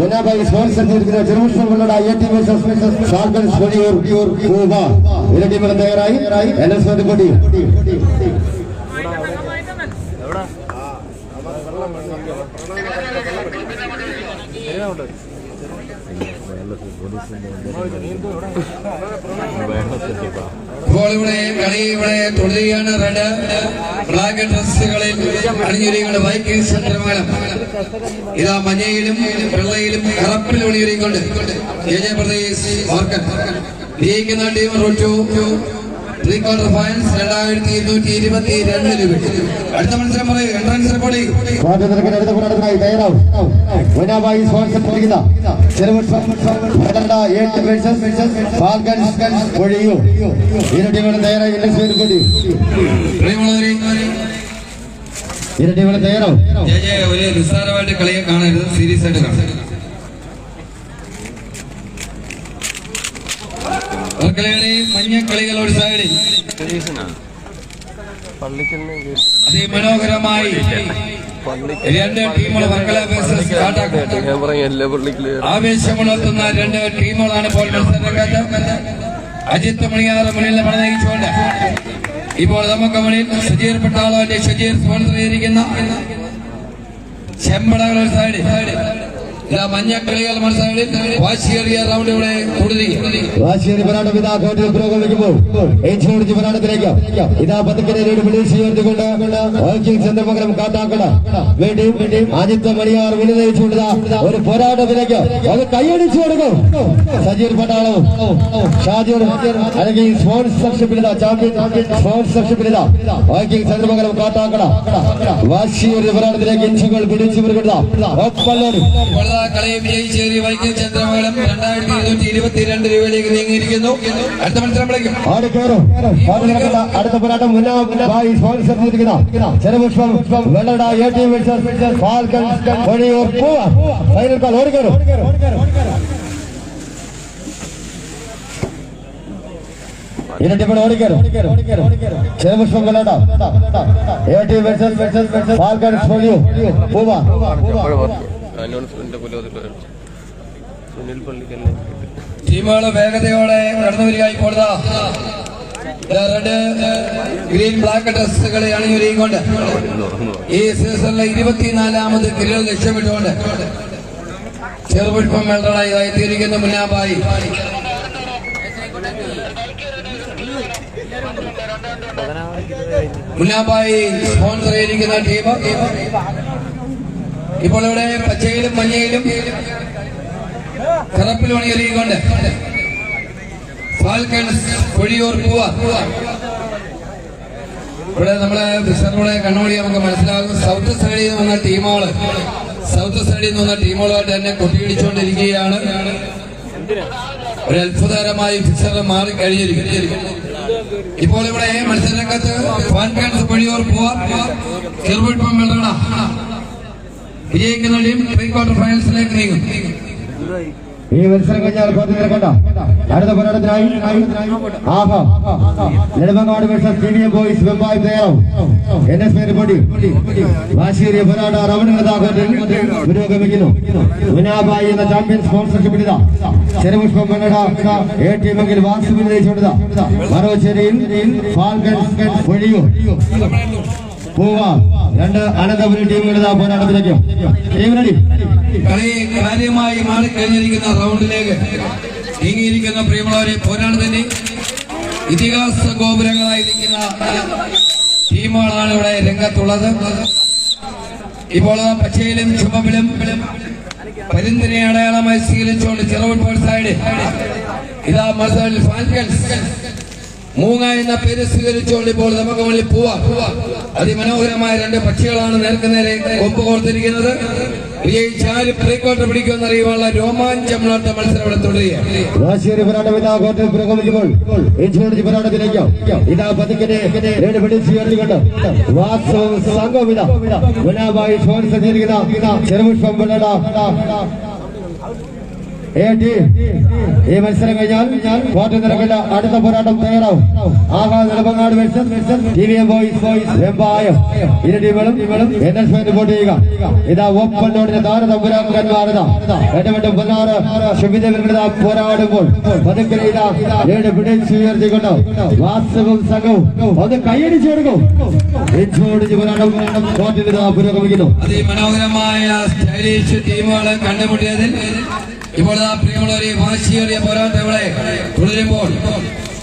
മുനാബായി സ്പോൺസർ ചെയ്തിരിക്കുന്ന ഇരു ടീമുകളും തയ്യാറായി കൊടി. ഇപ്പോൾ ഇവിടെ കളി ഇവിടെ തുടരുകയാണ്. റെഡ് ബ്ലാക്ക് ഡ്രസ്സുകളിൽ അണിഞ്ഞൊരുങ്ങുന്ന വൈക്കിംഗ്സ് ചന്ദ്രമംഗലം ഇതാ മഞ്ഞയിലും വെള്ളയിലും കറുപ്പിലും അണിയൊരുങ്ങിക്കൊണ്ട് പ്രദേശ് ഓർക്കൻ ജയിക്കുന്ന ടീം റോട്ടു പ്രീ ക്വാർട്ടർ ഫൈനൽസ് 2222 രൂപ. അടുത്ത മത്സരം പറയും. എൻട്രൻസ് റിപ്പോർട്ടിംഗ് അടുത്ത പോരാട്ടത്തിനായി തയ്യാറാവും. മുനാബായി സ്പോൺസർ ചെയ്തിരിക്കുന്ന ഇരു ടീമുകളും തയ്യാറായി ഇരു ടീമുകളും തയ്യാറാവും. ഒരു നിസ്സാരമായിട്ട് കളിയെ കാണരുത്, സീരിയസ് ആയിട്ട് കാണരുത്. മഞ്ഞ കളികളോട് സൈഡിൽ അതിമനോഹരമായി രണ്ട് ടീമുകൾ വർക്കല വേഴ്സസ് കാട്ടാക്കട ആവേശമുണർത്തുന്ന രണ്ട് ടീമുകളാണ് ഇപ്പോൾ മത്സരരംഗത്ത്. അജിത്ത് മണിയാറ് മുന്നിൽ നയിച്ചുകൊണ്ട് ഇപ്പോൾ നമുക്ക് മുന്നിൽ സജീർ പട്ടാളത്തിന്റെ ഷജീർ സ്പോൺസർ ചെയ്തിരിക്കുന്ന ചെമ്പടകളുടെ സൈഡിൽ ഇതാ മഞ്ഞ കളികൾ മത്സരങ്ങളിൽ വാശിയേറിയ റൗണ്ട് ഇവിടെ വാശിയേറി പോരാട്ടം ഇതാ കോർട്ടിൽ പുരോഗമിക്കുമ്പോൾ ഏച്ചോടിച്ച് പോരാട്ടത്തിലേക്ക് ഇതാ പതുക്കിനെ പിടിച്ച് ഉയർത്തിക്കൊണ്ട് ചന്ദ്രമംഗലം കാട്ടാക്കട വേണ്ടിയും ആദിത്യ മണിയാർ വിനിയോഗിച്ചുകൊണ്ട് ഒരു പോരാട്ടത്തിലേക്ക് അത് കൈയടിച്ചു കൊടുക്കും. സജീർ പട്ടാളവും ഷാജൂർ അല്ലെങ്കിൽ സ്പോൺസർഷിപ്പിലിതാ ചാമ്പ്യൻ സ്പോൺസർഷിപ്പിലിതാ വൈക്കിംഗ് ചന്ദ്രമംഗലം കാട്ടാക്കട വാശിയേറിയ പോരാട്ടത്തിലേക്ക് ഇഞ്ചുകൾ പിടിച്ചു കളി വിജയിച്ചേറി വൈക്കം ചന്ദ്രമംഗലം 2222 രൂപയിലേക്ക് നീങ്ങിയിരിക്കുന്നു. അടുത്ത മത്സരത്തിലേക്കും അടുത്ത പോരാട്ടം സ്പോൺസർ ചെയ്തിരിക്കുന്ന Cherupushpam Vellarada falcon final call ഓടിക്കയറും. ഇരട്ടിപ്പട ഓടിക്കയറും. ചെറുപുഷ്പം വെള്ളട ഫാൽക്കൺ പോവാ ടീമുകൾ വേഗതയോടെ കടന്നു വരിക. ഇപ്പോൾ റെഡ് ഗ്രീൻ ബ്ലാക്ക് ഡ്രസ്സുകളെ അണിഞ്ഞൊരുങ്ങിക്കൊണ്ട് ഈ സീസണിലെ 24ാമത് കിരീടം ലക്ഷ്യമിട്ടുകൊണ്ട് ചെറുപുഷ്പം വെള്ളടായി എത്തിയിരിക്കുന്ന മുന്നാബായി സ്പോൺസർ ചെയ്തിരിക്കുന്ന ടീം ഇപ്പോൾ ഇവിടെ പച്ചയിലും മഞ്ഞയിലും കറുപ്പിലും അണിയൊരുങ്ങിക്കൊണ്ട് ഫാൽക്കൺസ് കൊഴിയൂർ പൂവ ഇവിടെ നമ്മളെ ഫിഷറിലൂടെ കണ്ണുകൂടി നമുക്ക് മനസ്സിലാകും. സൗത്ത് സൈഡിൽ നിന്ന് വന്ന ടീമുകളായിട്ട് തന്നെ കൊട്ടിയിടിച്ചുകൊണ്ടിരിക്കുകയാണ്. ഒരു അത്ഭുതകരമായി ഫിഷർ മാറിക്കഴിഞ്ഞിരിക്കുന്നു. ഇപ്പോൾ ഇവിടെ മത്സരരംഗത്ത് ഫാൽക്കൺസ് കൊഴിയൂർ പൂവ ചെറുപുഷ്പം വെള്ളട വിജയിക്കുന്ന ടീം പ്രീ ക്വാർട്ടർ ഫൈനൽസിലേക്ക് നീങ്ങും. ഈ മത്സരം കഴിഞ്ഞാൽ കോർത്തിരക്കണ്ട അടുത്ത പോരാട്ടത്തിനായി Nedumangad versus TVM boys Vembayam തയ്യാറാവും. NS റിപ്പോർട്ടി വാശിയേറിയ പോരാട്ട റൗണ്ട് പുരോഗമിക്കുന്നു. മുനാബായി എന്ന ചാമ്പ്യൻ സ്പോൺസർഷിപ്പ് ഇതാ ചെറുപുഷ്പം വെള്ളട A ടീമെങ്കിൽ വാസുവിനെ നയിച്ചുകൊണ്ടതാ മറോച്ചേരിയിൽ ഫാൽക്കൺസ് പൊഴിയൂർ പൂവാ രണ്ട് അനന്തപുരി ടീമുകൾ പോരാട്ടത്തിലേക്ക് കളി കാര്യമായി മാറിക്കഴിഞ്ഞിരിക്കുന്ന റൗണ്ടിലേക്ക് നീങ്ങിയിരിക്കുന്ന പ്രിയമുള്ളവരെ പോരാട്ടത്തിന് ഇതിഹാസ ഗോപുരങ്ങളായി നിൽക്കുന്ന ടീമുകളാണ് ഇവിടെ രംഗത്തുള്ളത്. ഇപ്പോൾ പച്ചയിലും ചുമപ്പിലും പരിന്തിനെ അടയാളമായി സ്വീകരിച്ചുകൊണ്ട് ചെറുപുഷ്പം സൈഡ് ഇതാ മത്സരത്തിൽ ഫാൽക്കൺസ് മൂങ്ങ എന്ന പേര് സ്വീകരിച്ചുകൊണ്ട് ഇപ്പോൾ നമുക്ക് മുന്നിൽ പോവാ അതിമനോഹരമായ രണ്ട് പക്ഷികളാണ് നേർക്കുനേരെ കൊമ്പ് കോർത്തിരിക്കുന്നത്. വിജയിച്ചാലും പ്രീ ക്വാർട്ടർ പിടിക്കുമെന്ന് അറിയുവാനുള്ള രോമാഞ്ചമുള്ള മത്സരം ഇവിടെ തുടരുകയാണ്. ഇതാ പതിക്കനെ സംഘം ഇതാ മുനാബായി സ്പോൺസർ ചെയ്തിരിക്കുന്ന ചെറുപുഷ്പം വെള്ളട ഈ മത്സരം കഴിഞ്ഞാൽ ക്വാർട്ടർ നിരക്കില്ല. അടുത്ത പോരാട്ടം തയ്യാറാവും. നെടുമങ്ങാട് TVM ബോയ്സ് വെമ്പായം ഇരു ടീമുകളും NS റിപ്പോർട്ട് ചെയ്യുക. ഇതാ ഓപ്പൺ റോഡിന്റെ താരതമ്പുരാക്കന്മാരിതാ ഏറ്റവും 16 ശുഭിദേവരുടെ പോരാടുമ്പോൾ പതുക്കനെ ഇതാ പിടിച്ച് ഉയർത്തിക്കൊണ്ട് വാസ്തവം സംഘവും അത് കൈയടിച്ചു കൊടുക്കും. പോരാട്ടം ക്വാർട്ടർ പുരോഗമിക്കുന്നു. അതിമനോഹരമായ സ്റ്റൈലിഷ് ടീമുകളെ കണ്ടുമുട്ടിയതിൽ ഇപ്പോൾ പ്രിയമുള്ളവരെ വാശിയേറിയ പോരാട്ടം ഇവിടെ തുടരുമ്പോൾ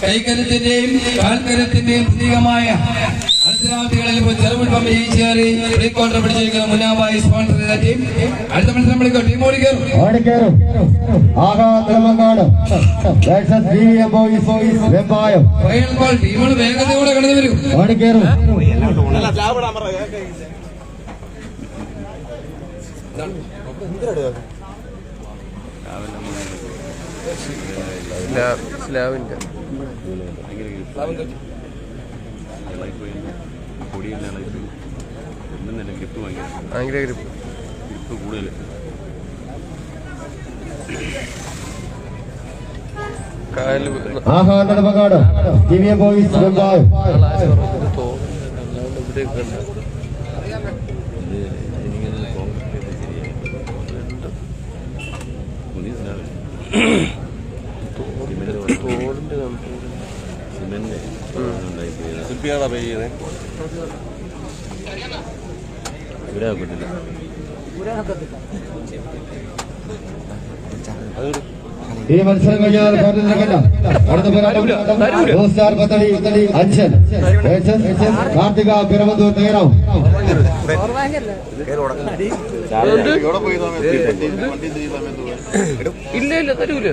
കൈക്കരുത്തിന്റെയും കാൽക്കരുത്തിന്റെയും പ്രതീകമായ മത്സരാർത്ഥികളിൽ ഇപ്പോൾ ചെറുപുഷ്പം വിജയിച്ചേറി പ്രീ ക്വാർട്ടർ പിടിച്ചിരിക്കുന്ന മുന്നാബായി സ്പോൺസർ ചെയ്ത ടീം അടുത്ത മത്സരം വിളിക്കും. ടീം ഓടിക്കയറും. ഫൈനൽ കോൾ ടീമുകൾ വേഗതയോടെ കടന്നു വരും. സ്ലാവിന്റെ ഭയങ്കര ഗ്രിപ്പ് കൂടുതൽ TVM ബോയ്സ് വെമ്പായം ഇവിടെ ആക്കിട്ടില്ല. ഈ മത്സരം കഴിഞ്ഞാൽ അടുത്ത പോരാട്ടം സ്റ്റാർ പത്തടി അഞ്ചൻ കാർത്തിക പിറവന്തൂർ തയ്യാറാവും. ഇല്ല ഇല്ല തരൂല.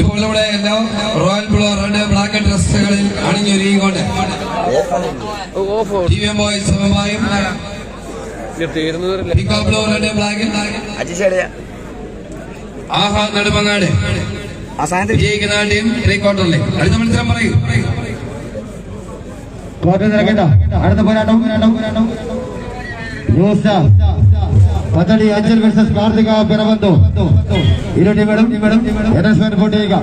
ഇപ്പോൾ ഇവിടെ എല്ലാം റോയൽ ബ്ലൂ റെഡ് ബ്ലാക്ക് ഡ്രസ്സുകളിൽ അണിഞ്ഞൊരുങ്ങിക്കൊണ്ട് TVM ബോയ്സ് സമമായും ബ്ലൂ റെഡ് ബ്ലാക്ക് ആഹാ നെടുമങ്ങാട് വിജയിക്കുന്ന ടീം പ്രീ ക്വാർട്ടറിലെ അടുത്ത മത്സരം പറയൂ. അടുത്ത പോരാട്ടം new star Pathadi Anchal versus Karthika Piravanthoor. ഇരു ടീമുകളും പോട്ട് ചെയ്യുക.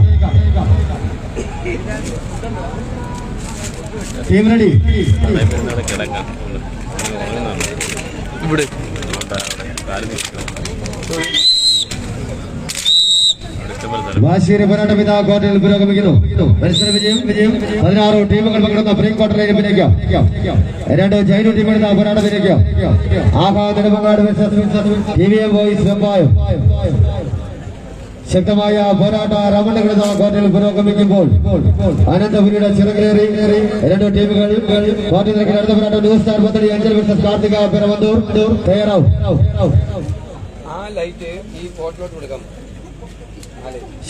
Team ready. ഇവിടെ വാശിയേറിയ പോരാട്ടം ഇതാ ക്വാർട്ടറിൽ പുരോഗമിക്കുന്നു. മത്സര വിജയം 16 ടീമുകൾ പങ്കെടുക്കുന്ന പ്രീ ക്വാർട്ടറിലേക്ക് പിന്നേക്കാം. 2 ജൈനു ടീമുകൾ പോരാട്ടത്തിലേക്ക്. ആഹാ നെടുമങ്ങാട് TVM ബോയ്സ് വെമ്പായം. ശക്തമായ പോരാട്ട റൗണ്ടുകൾ ക്വാർട്ടറിൽ പുരോഗമിക്കുമ്പോൾ അനന്തപുരിയുടെ ചിറകേറി 2 ടീമുകൾ ക്വാർട്ടറിലേക്ക്. അടുത്ത പോരാട്ടം new star Pathadi Anchal versus Karthika Piravanthoor തയ്യാറാവും.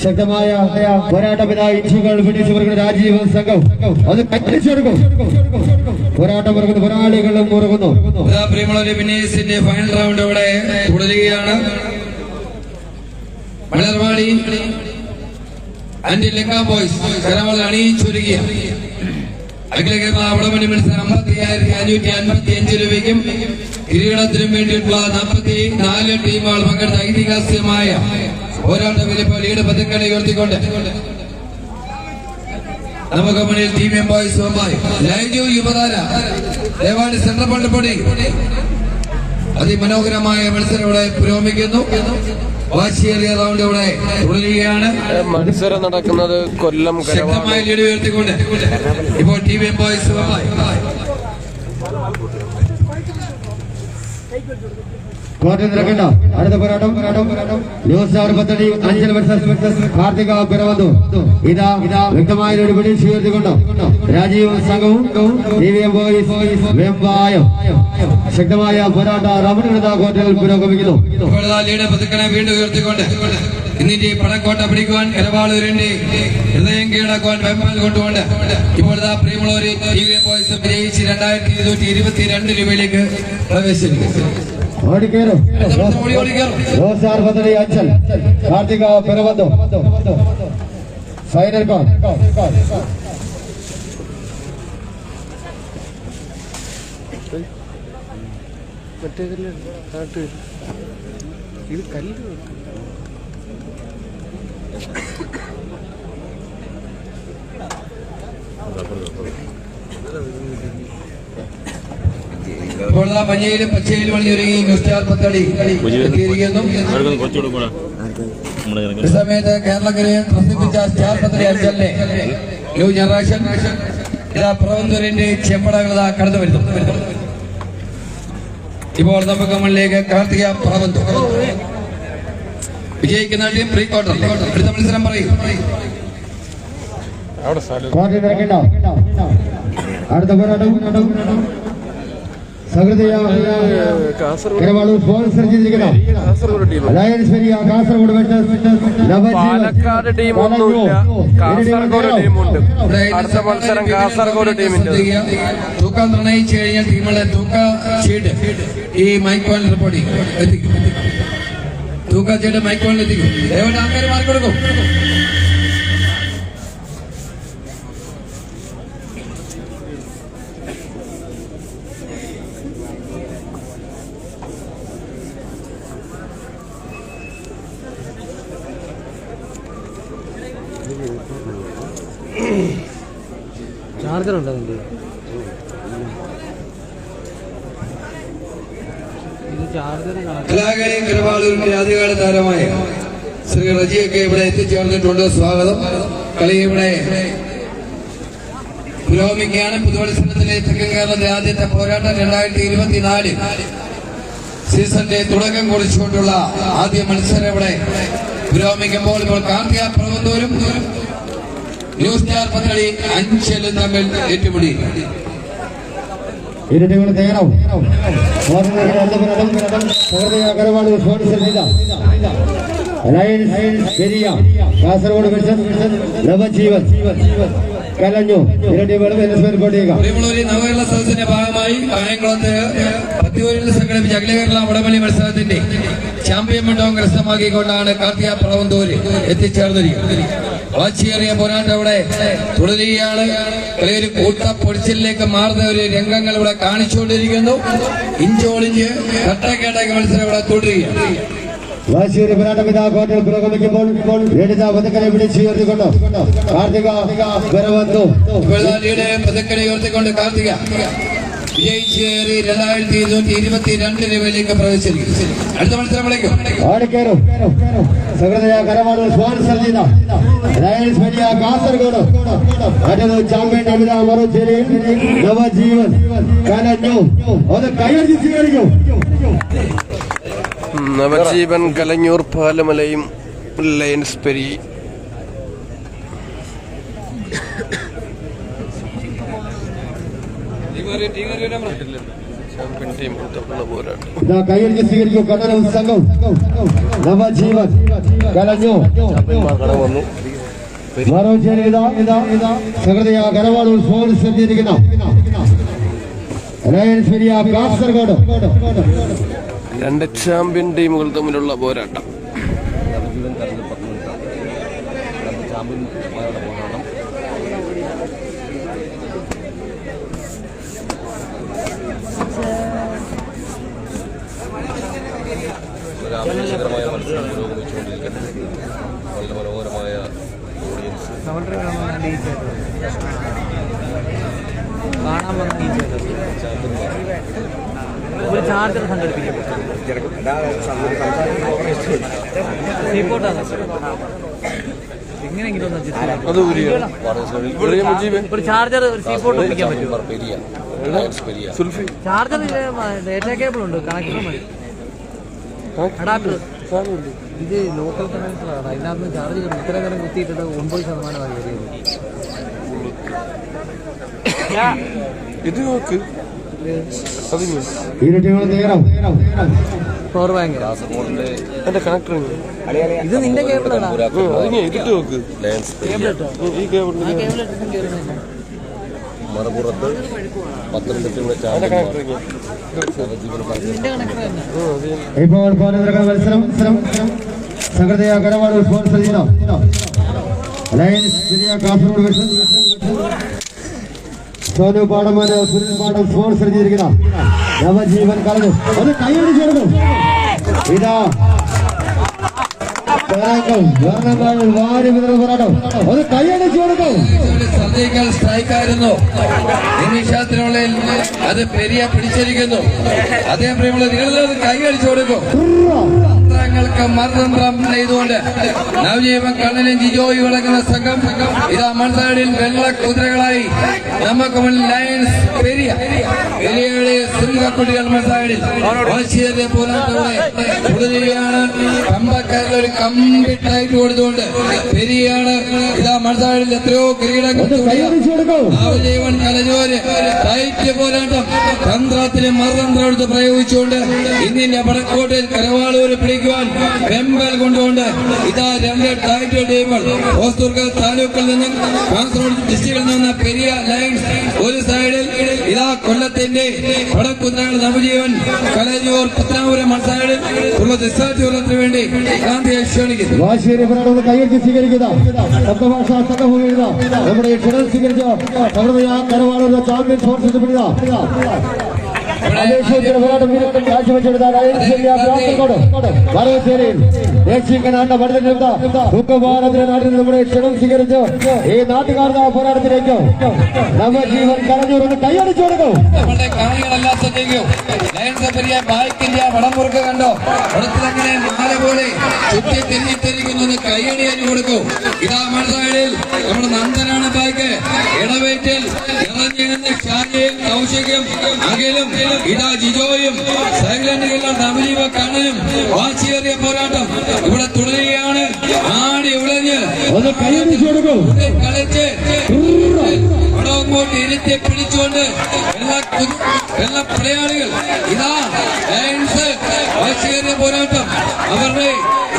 ശക്തമായ പോരാട്ടം ഇഞ്ചുകൾ പിടിച്ചവർക്ക് രാജീവ് സംഘം അത് കത്തിച്ചെടുക്കും. പോരാട്ടം ഇറങ്ങുന്നു, പോരാളികളും ഉറങ്ങുന്നു. ഫിനിഷിന്റെ ഫൈനൽ റൗണ്ട് ഇവിടെ തുടരുകയാണ്. മലർവാടി ആൻഡ് ലെങ്ക ബോയ്സ് കരമള അണിയിച്ചൊരുങ്ങിയ അഖില കേരള അവിടമണി മത്സരം 5555 രൂപയ്ക്കും കിരീടത്തിനും വേണ്ടിയിട്ടുള്ള 44 ടീമുകൾ പങ്കെടുത്ത ഐതിഹാസികമായ പോരാട്ട വിലപ്പോൾ ലീഡ് പതുക്കളെ ഉയർത്തിക്കൊണ്ട് നമുക്ക് മുന്നിൽ TVM ബോയ്സ് ലൈജു യുവതാര ദേവാടി സെൻട്രൽ പള്ളിപ്പൊടി അതിമനോഹരമായ മത്സരം ഇവിടെ പുരോഗമിക്കുന്നു. വാശിയേറിയ റൗണ്ട് ഇവിടെ തുടരുകയാണ്. മത്സരം നടക്കുന്നത് കൊല്ലം ശക്തമായ ലീഡ് ഉയർത്തിക്കൊണ്ട് ഇപ്പോൾ TVM ബോയ്സ് അടുത്ത പോരാട്ടം new star Pathadi Anchal versus Karthika Piravanthoor. ഇതാ വ്യക്തമായ ഒരു പിടി സ്വീകരിച്ചുകൊണ്ട് രാജീവ് സംഘവും TVM ബോയ്സ് വെമ്പായം. ശക്തമായ പോരാട്ട റൗണ്ടുകൾ ക്വാർട്ടറിൽ പുരോഗമിക്കുന്നു. ലീഡ് പതുക്കനെ വീണ്ടും ഉയർത്തിക്കൊണ്ട് ഇന്നിന്റെ പടക്കോട്ട പിടിക്കുവാൻ എരവാളൂരിന്റെ ഹൃദയം കീഴടക്കുവാൻ വെമ്പാൽ കൊണ്ടുകൊണ്ട് ഇപ്പോഴത്തെ പ്രിയമുള്ളവര് TVM ബോയ്സ് വിജയിച്ച് 2222 രൂപയിലേക്ക് പ്രവേശിച്ചു. ഓടിക്കേറും പദ്ധതി അഞ്ചൽ കാർത്തിക പിറവന്തൂർ ഫൈനൽ കോൾ. ഇത് കല്ല് ഇപ്പോൾ മഞ്ഞയിലും പച്ചയിലും അണിയൊരുങ്ങി ന്യൂസ്റ്റാർ പത്തടി എത്തിയിരിക്കുന്നു. ഈ സമയത്ത് കേരളക്കരയെ പ്രസിദ്ധിച്ച സ്റ്റാർ പത്തടി അഞ്ചലിനെ ന്യൂ ജനറേഷൻ ഇതാ പ്രവന്തൂരിന്റെ ചെമ്പടകൾ കടന്നു വരുന്നു. ഇപ്പോൾ നമുക്ക് മുന്നിലേക്ക് കാർത്തിക പ്രവന്തൂർ വിജയിക്കുന്ന ടീം പ്രീ ക്വാർട്ടറിൽ അടുത്ത മത്സരം പറയും. അടുത്ത പോരാട്ടം പാലക്കാട് ടീമൊന്നുമില്ല, കാസർഗോഡ് ടീമുണ്ട്. അടുത്ത മത്സരം കാസർഗോഡ് ടീമിന്റെ. തൂക്കം നിർണയിച്ചു കഴിഞ്ഞാൽ ടീമുകളെ തൂക്ക ഷീറ്റ് ഈ മൈക്കോളിൽ റിപ്പോർട്ട് എത്തിക്കും. തൂക്ക ഷീറ്റ് മൈക്കോളിൽ എത്തിക്കും. ദയവായിട്ട് ആൾക്കാർ മാറിക്കൊടുക്കും. ചാർജർ ഉണ്ടോ? കലാകാരി കരവാളൂരിന്റെ ആദ്യകാല താരമായ ശ്രീ റജിയൊക്കെ ഇവിടെ എത്തിച്ചേർന്നിട്ടുണ്ട്. സ്വാഗതം. കളി ഇവിടെ പുരോഗമിക്കുകയാണ്. പുതുവത്സരത്തിലെ തെക്കൻ കേരളത്തിലെ ആദ്യത്തെ പോരാട്ടം 2024 സീസണിന്റെ തുടക്കം കുറിച്ചുകൊണ്ടുള്ള ആദ്യ മത്സരം ഇവിടെ പുരോഗമിക്കുമ്പോൾ ഇപ്പോൾ കാർത്തിക പ്രവന്തൂരും ന്യൂ സ്റ്റാർ പത്തടി അഞ്ചലും തമ്മിൽ ഏറ്റുമുടി. ഇരുട്ടുകൾ തയ്യാറാവും. കാസർഗോഡ് നവജീവൻ കലഞ്ഞു. നവകേരള സദസ്സിന്റെ ഭാഗമായി കായംകുളത്ത് പത്തിയൂരിൽ സംഘടിപ്പിച്ച അഖില കേരള വടംവലി മത്സരത്തിന്റെ ചാമ്പ്യൻ മണ്ഡപം കരസ്ഥമാക്കിക്കൊണ്ടാണ് കാർത്തിക പ്രവന്തൂര് എത്തിച്ചേർന്നിരിക്കുന്നത്. വാശിയേറിയ പോരാട്ടം ഇവിടെ തുടരുകയാണ്. ഒരു കൂട്ടപ്പൊടിച്ചിലേക്ക് മാറുന്ന ഒരു രംഗങ്ങൾ ഇവിടെ കാണിച്ചുകൊണ്ടിരിക്കുന്നു. ഇഞ്ചോളിഞ്ച് കട്ടക്കേട്ടൊക്കെ മത്സരം ഇവിടെ തുടരുകയാണ്. വാശിയേറിയ പോരാട്ടം ഇതാ കോട്ടയിൽ പുരോഗമിക്കുമ്പോൾ പതക്കനെ പിടിച്ചുയർത്തിക്കൊണ്ട് കാർത്തിക വരവന്നു. പതക്കനെ ഉയർത്തിക്കൊണ്ട് കാർത്തിക വിജയിച്ചേറി 2222 രൂപയിലേക്ക് പ്രവേശിച്ചിരിക്കും. അടുത്ത മത്സരം വിളിക്കും. കാസർഗോഡ് ചാമ്പ്യൻ നവജീവൻ കലഞ്ഞു. അത് കൈയടിച്ച് സ്വീകരിക്കും. നവജീവൻ കലഞ്ഞൂർ പാലമലയും ലയൺസ് പെരി. കൈയടിച്ച് സ്വീകരിക്കും. കണ്ണനും സംഘം നവജീവൻ കലഞ്ഞു. സഹൃദയ കരവാളൂർ സ്പോർട്സ് എത്തിയിരിക്കുന്ന ലയൺസ് പെരിയ കാസർഗോഡ്. രണ്ട് ചാമ്പ്യൻ ടീമുകൾ തമ്മിലുള്ള പോരാട്ടം. ആവേശകരമായ മത്സരം പുരോഗമിച്ചുകൊണ്ടിരിക്കുന്നു. വളരെ മനോഹരമായ ഓഡിയൻസ് ഒരു ചാർജർ സംഘടിപ്പിക്കപ്പെട്ടു. എങ്ങനെയെങ്കിലും ഒരു ചാർജർ സീപോർട്ട് ഒപ്പിക്കാൻ പറ്റുമോ? ചാർജർ ഡേറ്റാ കേബിൾ ഉണ്ട്, കണക്ഷൻ മതി. അഡാപ്റ്റർ ഇത് ലോക്കൽ കണക്ടറാണ്. അതിനകത്ത് ചാർജ് ഇത്ര നേരം കുത്തിയിട്ടിട്ട് 9% കയറിയത്. ഇത് നോക്ക്. പവർ ബാങ്ക് എന്റെ കണക്ടർ ഇത് നിന്റെ കേബിളാണ്. ഇതിട്ട് നോക്ക്. ഈ കേബിൾ മറുപുറത്ത് പത്തനംതിട്ടയുടെ ഇപ്പോൾ മത്സരം സംഘടനയ കരവാളൂർ സ്പോർട്സ് ലയൺസ് പെരിയ കാസർഗോഡ് സോനു പാടമാന് സുനിൽ പാടം സ്പോർട്സ് എഴുതിയിരിക്കുന്ന നവജീവൻ കളഞ്ഞു. അത് കൈയടി ചേർന്നു. ഇതാ പോരാട്ടം. അത് കൈയടിച്ചു കൊടുക്കും. സർജിക്കൽ സ്ട്രൈക്കായിരുന്നു. നിമിഷത്തിനുള്ളിൽ അത് പെരിയ പിടിച്ചിരിക്കുന്നു. അതേ പ്രിയമുള്ള നിങ്ങളത് കൈയടിച്ചു കൊടുക്കും. തന്ത്രങ്ങൾക്ക് മറുതന്ത്രം ചെയ്തുകൊണ്ട് നവജീവൻ കണ്ണനും ജിജോയും അടങ്ങുന്ന സംഘം ഇതാ മൺസൈഡിൽ വെള്ള കുതിരകളായി നമുക്ക് മുന്നിൽ ലയൺസ് പെരിയ പെരിയയുടെ സിംഹക്കുട്ടികൾ മൺസൈഡിൽ വാശിയേറിയ പോരാട്ടങ്ങളെ തുടരുകയാണ്. കമ്പക്കാരിൽ ഒരു കമ്പിട്ടായിട്ട് കൊടുത്തുകൊണ്ട് പെരിയാണ് ഇതാ മൺസൈഡിൽ എത്രയോ കിരീടങ്ങൾ നവജീവൻ കലഞ്ഞോര് ടൈറ്റ് പോരാട്ടം തന്ത്രത്തിന് മറുതന്ത്രം എടുത്ത് പ്രയോഗിച്ചുകൊണ്ട് ഇന്ത്യന്റെ വടക്കോട്ടിൽ കരവാളൂര് പിടിക്കുവാൻ വെമ്പൽ കൊണ്ടുകൊണ്ട് ഇതാ രണ്ട് ടൈറ്റ് ടീമുകൾ ഹോസ്ദുർഗ് താലൂക്കിൽ നിന്നും കാസർഗോഡ് ഡിസ്ട്രിക്റ്റിൽ നിന്ന് പെരിയ ലയൺസ് ഒരു സൈഡിൽ ഇതാ കൊല്ലത്തിന്റെ വടക്കുന്നാൾ നവജീവൻ കലഞ്ഞൂർ പത്തനാപുരം സൈഡിൽ ഉള്ള ദിശാചൂരത്തിന് വേണ്ടി ഗാന്ധിയെ ക്ഷണിക്കുന്നു. കൈയടിച്ച് സ്വീകരിക്കുന്ന ശബ്ദഭാഷാ സംഘം നമ്മുടെ ക്ഷണം സ്വീകരിച്ച കരവാളൂർ ചാമ്പ്യൻ സ്പോർട്സ് നമ്മുടെ ക്ഷണം സ്വീകരിച്ച് ഈ നാട്ടുകാരുടെ പോരാട്ടത്തിലേക്ക് നവജീവൻ കലഞ്ഞൂർ കൈയടിച്ചു കൊടുക്കും. നമ്മുടെ കാണികളല്ലാത്തേക്കും ബാക്കിന്റെ വടംമുറുക്ക് കണ്ടോ, വടത്തിലങ്ങനെ മാല പോലെ ചുറ്റി തിരിഞ്ഞിട്ടിരിക്കുന്നു. കൈയടി അഞ്ഞു കൊടുക്കും. ഇതാ മൺസൈഡിൽ നമ്മുടെ നന്ദനാണ് ബാക്ക് ഇടവേ കോർപ്പറേറ്റിൽ ഇറങ്ങി നിന്ന് ഷാജയും കൗശികം അഖിലും ഇതാ ജിജോയും സൈലന്റുകളുടെ നവജീവ കണ്ണനും വാശിയേറിയ പോരാട്ടം ഇവിടെ തുടരുകയാണ്. ആടി ഉളഞ്ഞ് ഒന്ന് കൈയടിച്ചു കൊടുക്കും. കളിച്ച് പടവങ്ങോട്ട് ഇരുത്തി പിടിച്ചുകൊണ്ട് എല്ലാ പടയാളികൾ ഇതാ ലയൺസ് വാശിയേറിയ പോരാട്ടം അവരുടെ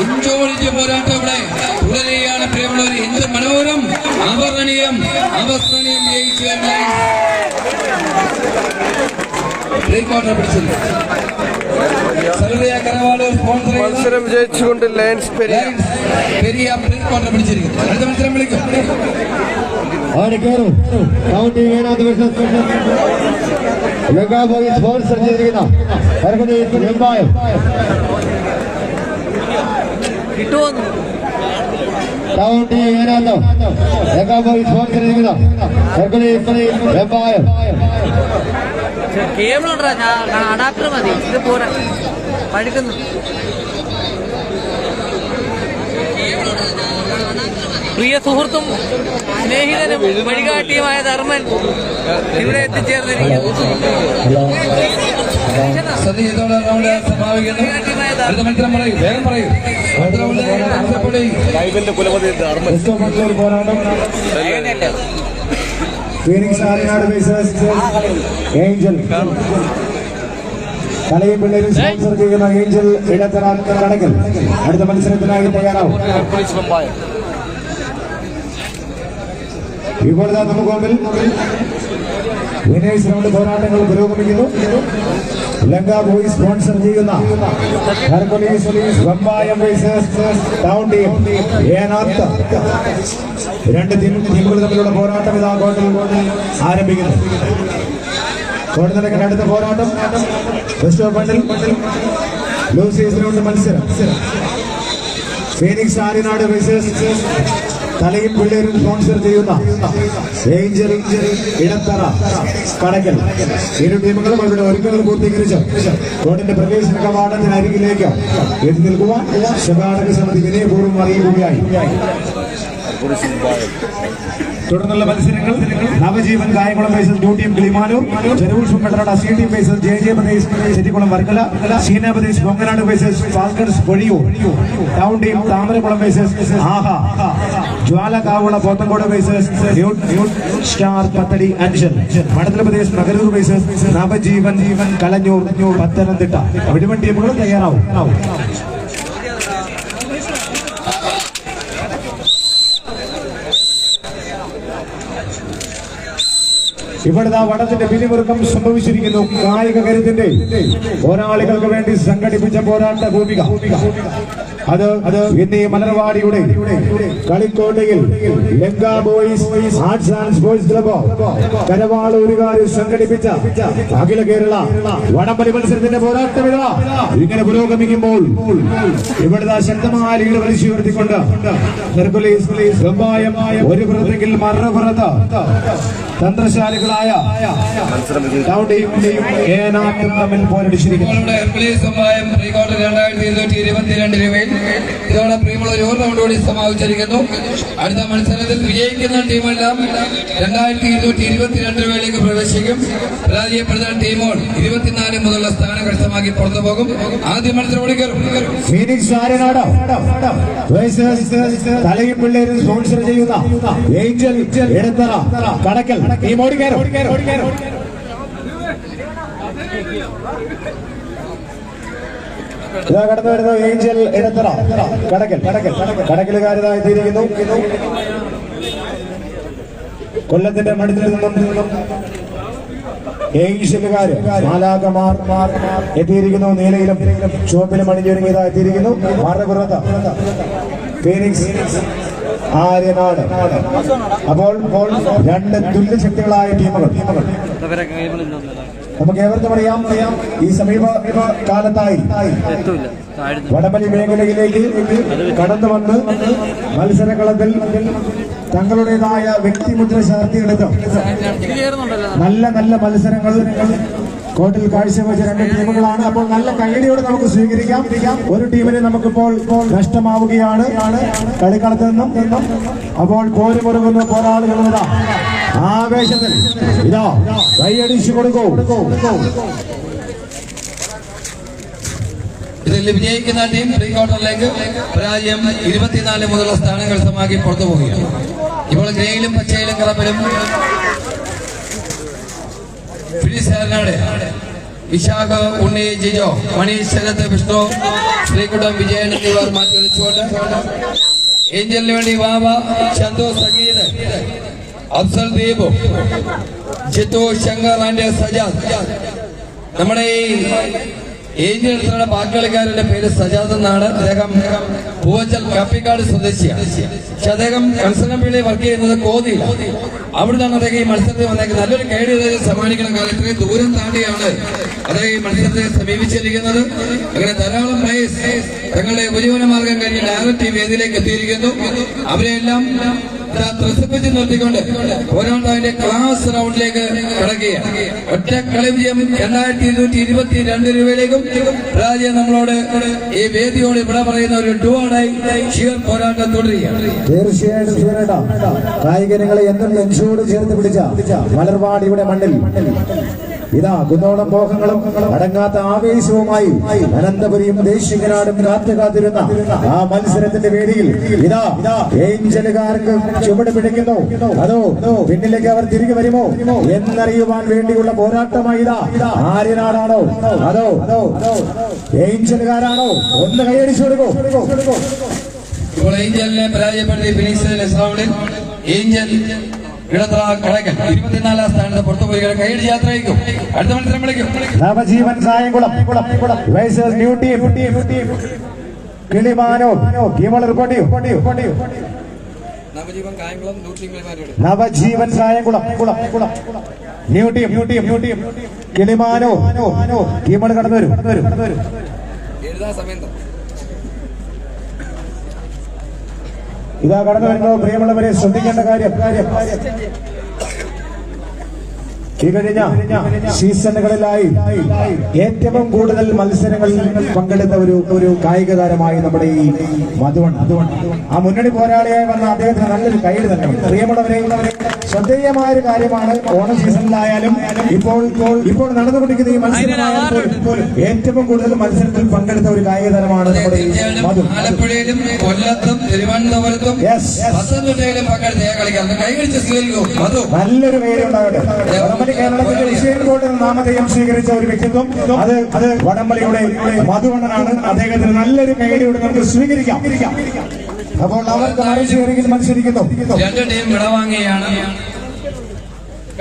ഇഞ്ചോടിച്ച പോരാട്ടം ഇവിടെ തുടരുകയാണ്. പ്രിയമുള്ളവർ, എന്ത് മനോഹരം അവർണീയം അവസ്മരണീയം ജയിച്ചു പ്രീക്വാർട്ടർ പിടിച്ചത് മത്സരം ജയിച്ചുകൊണ്ട് ലയൺസ് പെരിയ പ്രീക്വാർട്ടർ പിടിച്ചിരിക്കുന്നു. അടുത്ത മത്സരം വിളിക്കും. സ്പോൺസർ ചെയ്തിരിക്കുന്ന കിട്ടുമോന്ന് കൗണ്ടി ഏനാന്തോ സ്പോൺസർ ചെയ്തിരിക്കുന്ന കേബിളുണ്ടാ അഡാപ്റ്റർ മതി. ഇത് പോരാ, പഠിക്കുന്നു. പ്രിയ സുഹൃത്തും സ്നേഹിതനും വഴികാട്ടിയുമായ ധർമ്മൻ ഇവിടെ എത്തിച്ചേർന്നിരിക്കുന്നു. സതീശത്തോടെ നമ്മുടെ സമാപിക്കുന്നു. അടുത്ത മത്സരം പറയൂ, വേഗം പറയൂ. Phoenix Aryanad versus Angel. കലയും പിള്ളേരും സ്പോൺസർ ചെയ്യുന്ന ഏഞ്ചൽ ഇടത്തറ കടക്കൽ അടുത്ത മത്സരത്തിനായി തയ്യാറാവും. ഇപ്പോഴത്തെ നമുക്ക് മുമ്പിൽ വിനേഴ്സ് റൗണ്ട് പോരാട്ടങ്ങൾ പുരോഗമിക്കുന്നു. ലങ്ക ബോയ്സ് സ്പോൺസർ ചെയ്യുന്ന Hercules Vembayam versus town team Enath. രണ്ട് ടീമുകൾ തമ്മിലുള്ള പോരാട്ടം ഇതാ കോട്ടിൽ ആരംഭിക്കുന്നു. കോട്ട് നടക്കുന്ന അടുത്ത പോരാട്ടം വെസ്റ്റ് ഓഫ് ബണ്ടിൽ ലൂസീസ് റൗണ്ട് മത്സരം. ഫീനിക്സ് ആര്യനാട് വേഴ്സസ് തലയും പിള്ളേരും സ്പോൺസർ ചെയ്യുന്ന ഏഞ്ചൽ ഇടത്തറ കടക്കൽ. ഇരു ടീമുകളും അവരുടെ ഒരുക്കങ്ങൾ പൂർത്തീകരിച്ച് കോർട്ടിന്റെ പ്രവേശന കവാടത്തിനരികിലേക്ക് എത്തി നിൽക്കുവാൻ സംഘാടക സമിതി വിനയപൂർവ്വം അറിയിക്കുകയായി. തുടർന്നുള്ള മത്സരങ്ങൾ Navajeevan Kayamkulam versus new team Kilimanoor, Cherupushpam മെട്രോഡ C team versus J Pradesh Chettikulam Varkala, Sheena Pradesh Ponganad versus falcons Pozhiyoor, town team Thamarakulam versus Aha, Jwalakavula Pothencode versus new star Pathadi Anchal, മണ്ഡലപ്രദേശ് നഗരൂർ വേഴ്സസ് നവജീവൻ കലഞ്ഞൂർ പത്തനംതിട്ട. മുഴുവൻ ടീമുകളും തയ്യാറാവും. ഇവിടുത്തെ വടത്തിന്റെ പിരിമുറുക്കം സംഭവിച്ചിരിക്കുന്നു. കായിക കരുത്തിന്റെ പോരാളികൾക്ക് വേണ്ടി സംഘടിപ്പിച്ച പോരാട്ട ഭൂമിക അത് ഇന്നീ മലർവാടിയുടെ കളിക്കോട്ടയിൽ Lanka boys arts and sports club കരവാളൂരുകാർ സംഘടിപ്പിച്ച അഖില കേരള വടംവലി മത്സരത്തിന്റെ പോരാട്ടം ഇങ്ങനെ പുരോഗമിക്കുമ്പോൾ ഇവിടുത്തെ ശക്തമായ ലീഡ് വലിച്ചുയർത്തിക്കൊണ്ട് ഹെർക്കുലീസ് വെമ്പായം ഒരു പുറത്തെങ്കിൽ മറുപുറത്ത് തന്ത്രശാലികളായ ടൗൺ ടീമും ഏനാട്ടും തമ്മിൽ പോരടിച്ചിരിക്കുന്നു. ഇതോടെ പ്രിയമുള്ള ഒരു റൗണ്ട് കൂടി സമാപിച്ചിരിക്കുന്നു. അടുത്ത മത്സരത്തിൽ വിജയിക്കുന്ന ടീമെല്ലാം 2222 രൂപയിലേക്ക് പ്രവേശിക്കും. പരാജയപ്പെടുന്ന ടീമുകൾ 24 മുതലുള്ള സ്ഥാനം കരസ്ഥമാക്കി പുറത്തു പോകും. ആദ്യ മത്സരം ഓടിക്കറും ഫീനിക്സ് ആര്യനാട് തലയും പിള്ളേരും സ്പോൺസർ ചെയ്യുന്ന ഏഞ്ചൽ ഇടത്തറ കടക്കൽ ടീം ഓടിക്കയറും. ഇതാ കടന്നു വരുന്നത് ഏഞ്ചൽ ഇടത്തറ കടക്കലുകാരിതായെത്തിയിരിക്കുന്നു. കൊല്ലത്തിന്റെ മഠത്തിൽ നിന്നും ഏഷ്യക്കാര് മാലാകമാർ എത്തിയിരിക്കുന്നു. നീലയിലും ചുവപ്പിലും അണിഞ്ഞൊരുങ്ങിയതാ എത്തിയിരിക്കുന്നു. മറുപുറത്ത് ഫീനിക്സ് ആര്യനാട്. അപ്പോൾ രണ്ട് തുല്യശക്തികളായ ടീമുകൾ. നമുക്ക് ഏവർക്കും അറിയാം, ഈ സമീപ കാലത്തായി വടംവലി മേഖലയിലേക്ക് കടന്നു വന്ന് മത്സരകളത്തിൽ തങ്ങളുടേതായ വ്യക്തിമുദ്ര ചാർത്തിയെടുത്ത് നല്ല നല്ല മത്സരങ്ങൾ കോർട്ടിൽ കാഴ്ചവെച്ച രണ്ട് ടീമുകളാണ്. അപ്പോൾ നല്ല കൈയടിയോട് നമുക്ക് സ്വീകരിക്കാം. ഒരു ടീമിനെ നമുക്കിപ്പോൾ നഷ്ടമാവുകയാണ് കളിക്കളത്തിൽ നിന്നും. അപ്പോൾ പോരുമുറുകുന്ന പോരാളികൾ ആവേശത്തിൽ ഇതാ കൈയടിച്ചു കൊടുക്കൂ. ഇതിൽ വിജയിക്കുന്ന ടീം പ്രീ ക്വാർട്ടറിലേക്ക് പരാജയം 24 മുതലുള്ള സ്ഥാനങ്ങൾ സമാക്കി പുറത്തു പോവുകയാണ്. ഇപ്പോൾ ഗ്രേയിലും പച്ചയിലും കറപ്പിലും ഫിലിസാരനാട് വിശാഖ, ഉണ്ണി, ജിജോ, മണി, ശരത്, വിഷ്ണു, ശ്രീകുട്ടം, വിജയൻ എന്നിവർ മാറ്റി വിളിച്ചുകൊണ്ട് ഏഞ്ചലിന് വേണ്ടി വാവ, ചന്തു, സഗീർ, അഫ്സൽ, ദീപു, ജിത്തു, ശങ്കർ ആൻഡ് സജാദ്. നമ്മുടെ ഈ ഏഞ്ചലിന്റെ ബാക്കി കളിക്കാരന്റെ പേര് സജാദ് എന്നാണ്. അദ്ദേഹം പൂവച്ചൽ കപ്പിക്കാട് സ്വദേശിയാണ്. പക്ഷെ അദ്ദേഹം കൺസർണപ്പിള്ളി വർക്ക് ചെയ്യുന്നത് കോന്നിയില്ല. അവിടുന്നാണ് അദ്ദേഹം ഈ മത്സരത്തിൽ വന്നേക്കുന്നത്. നല്ലൊരു കൈഡി സമ്മാനിക്കണം. കാരണം ഇത്രയും ദൂരം താണ്ടിയാണ് അദ്ദേഹം ഈ മത്സരത്തെ സമീപിച്ചിരിക്കുന്നത്. അങ്ങനെ ധാരാളം പ്ലേയേഴ്സ് തങ്ങളുടെ ഉപജീവന മാർഗം കഴിഞ്ഞ് ഡയറക്റ്റ് ഈ വേദിയിലേക്ക് എത്തിയിരിക്കുന്നു. അവരെല്ലാം ത്രസിപ്പിച്ച് നിർത്തിക്കൊണ്ട് പോരാട്ടത്തിന്റെ ക്ലാസ് റൗണ്ടിലേക്ക് കടക്കുകയാണ്. ഒറ്റ കളി വിജയം 2222 രൂപയിലേക്കും പരാജയം നമ്മളോട് ഈ വേദിയോട് ഇവിടെ പറയുന്ന ഒരു ഡുവാടായി ഷിയർ പോരാട്ടം തുടരുകയാണ്. തീർച്ചയായിട്ടും കായികങ്ങളെ എന്നും നെഞ്ചോട് ചേർത്ത് പിടിച്ച മലർവാടിയുടെ മണ്ണിൽ ഇതാ കുന്നോളം മോഹങ്ങളും അടങ്ങാത്ത ആവേശവുമായി അനന്തപുരിയും ദേശികനാടും കാത്തിരുന്ന ആ മത്സരത്തിന്റെ വേദിയിൽ ഇതാ ഏഞ്ചലുകാർക്ക് ചുവട് പിടിക്കുന്നു. അതോ പിന്നിലേക്ക് അവർ തിരികെ വരുമോ എന്നറിയുവാൻ വേണ്ടിയുള്ള പോരാട്ടമായി ഇതാ ആര്യനാടാണോ അതോ ഏഞ്ചലുകാരാണോ? ഒന്ന് കൈയടിച്ചു കൊടുക്കോ. ഇപ്പോൾ ഏഞ്ചലിനെ പരാജയപ്പെടുത്തി ഫിനിക്സ് റൗണ്ടിൽ ഏഞ്ചൽ ഇടത്ര കടക്കൽ 24 സ്ഥാനത്ത് പുറത്തു പോയി കൈയടി യാത്രയ്ക്കും അടുത്ത മത്സരം വിളിക്കും. Navajeevan Kayamkulam versus new team Kilimanoor ടീമുകൾ റിപ്പോർട്ട് ചെയ്യൂ. നവജീവൻ കായംകുളം ന്യൂ ടീം കിളിമാനോ ടീമുകൾ കടന്നു വരും. ഇതാ കടന്നു വരുന്നു. പ്രിയമുള്ളവരെ ശ്രദ്ധിക്കേണ്ട കാര്യം ഈ കഴിഞ്ഞ സീസണുകളിലായി ഏറ്റവും കൂടുതൽ മത്സരങ്ങളിൽ പങ്കെടുത്ത ഒരു കായിക താരമായി നമ്മുടെ ഈ മധുവൺ ആ മുന്നണി പോരാളിയായി വന്ന അദ്ദേഹത്തിന് നല്ലൊരു കൈയ്യടി തന്നെ. പ്രിയമുള്ളവരെ ശ്രദ്ധേയമായ ഒരു കാര്യമാണ്. ഓണം സീസണിലായാലും ഇപ്പോൾ നടന്നുകൊണ്ടിരിക്കുന്ന ഈ മത്സരമായാലും പോലും ഏറ്റവും കൂടുതൽ മത്സരത്തിൽ പങ്കെടുത്ത ഒരു കായിക താരമാണ് നമ്മുടെ ഈ മധു. ആലപ്പുഴയിലും കൊല്ലത്തും തിരുവനന്തപുരത്തും പത്തനംതിട്ടയിലും പങ്കെടുത്ത കളിക്കാരൻ കൈകളിച്ച് സ്വീകരിക്കും. നല്ലൊരു പേര് ഉണ്ടാകട്ടെ. കേരളത്തിന്റെ വിഷയം കൊണ്ട് നാമധേയം സ്വീകരിച്ച ഒരു വ്യക്തിത്വം അത് വടംവലിയുടെ മധുവണ്ണനാണ്. അദ്ദേഹത്തിന് നല്ലൊരു കൈയടിയോടെ നമുക്ക് സ്വീകരിക്കാം. അപ്പോൾ അവർക്ക് മത്സരിക്കുന്നു. രണ്ട് ടീം വിടവാങ്ങിയാണ്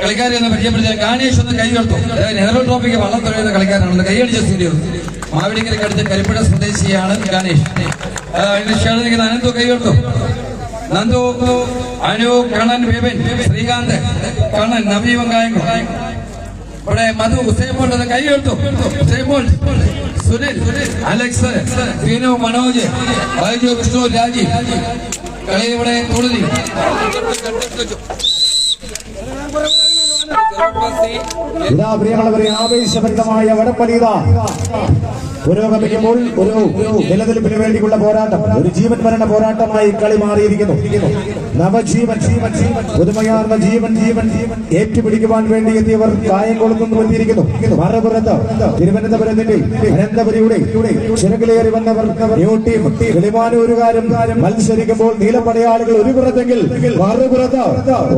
കളിക്കാരെ ഒന്ന് പരിചയപ്പെടുത്തിയ ഗാനേഷ് ഒന്ന് കൈ കൊടുത്തു. നെഹ്റു ട്രോഫിക്ക് വള്ളം തൊഴിയുന്ന കളിക്കാരാണ്. കൈയടിച്ച സ്ഥിതിയോ മാവിടിക്കരക്കടുത്ത് കരിപ്പുഴ സ്വദേശിയാണ് ഗാനേഷ്. നിൽക്കുന്ന അനന്തു കൈ കൊടുത്തു. നന്ദു, അനു, കണ്ണൻ, ബിപിൻ, ശ്രീകാന്ത്, കണ്ണൻ, നവജീവൻ കായംകുളം. ഇവിടെ മധു, ഹുസൈൻ ബോൾട്ട് കൈ എടുത്തു. Usain Bolt, Sunil, Alex, Feenu, Manoj, Baiju, Vishnu, Rajeev. കളി ഇവിടെ തുടങ്ങി. ഇതാ പ്രിയമുള്ളവരെ ആവേശഭരിതമായ വടംവലി പുരോഗമിക്കുമ്പോൾ ഒരു നിലനിൽപ്പിന് വേണ്ടിയുള്ള പോരാട്ടം, ഒരു ജീവൻ മരണ പോരാട്ടമായി കളി മാറിയിരിക്കുന്നു. നവജീവൻ പുതുമയാർന്ന ജീവൻ ഏറ്റുപിടിക്കുവാൻ വേണ്ടി എത്തിയവർ കായംകുളത്തു നിന്ന് എത്തിയിരിക്കുന്നു. മറുപുറത്ത് തിരുവനന്തപുരത്തിന്റെ അനന്തപുരിയുടെ ചിറകിലേറി വന്നവർ ന്യൂ ടീം കിളിമാനൂരുകാരും മത്സരിക്കുമ്പോൾ നീലപ്പടയാളികൾ ഒരു പുറത്തെങ്കിൽ മറുപുറത്ത്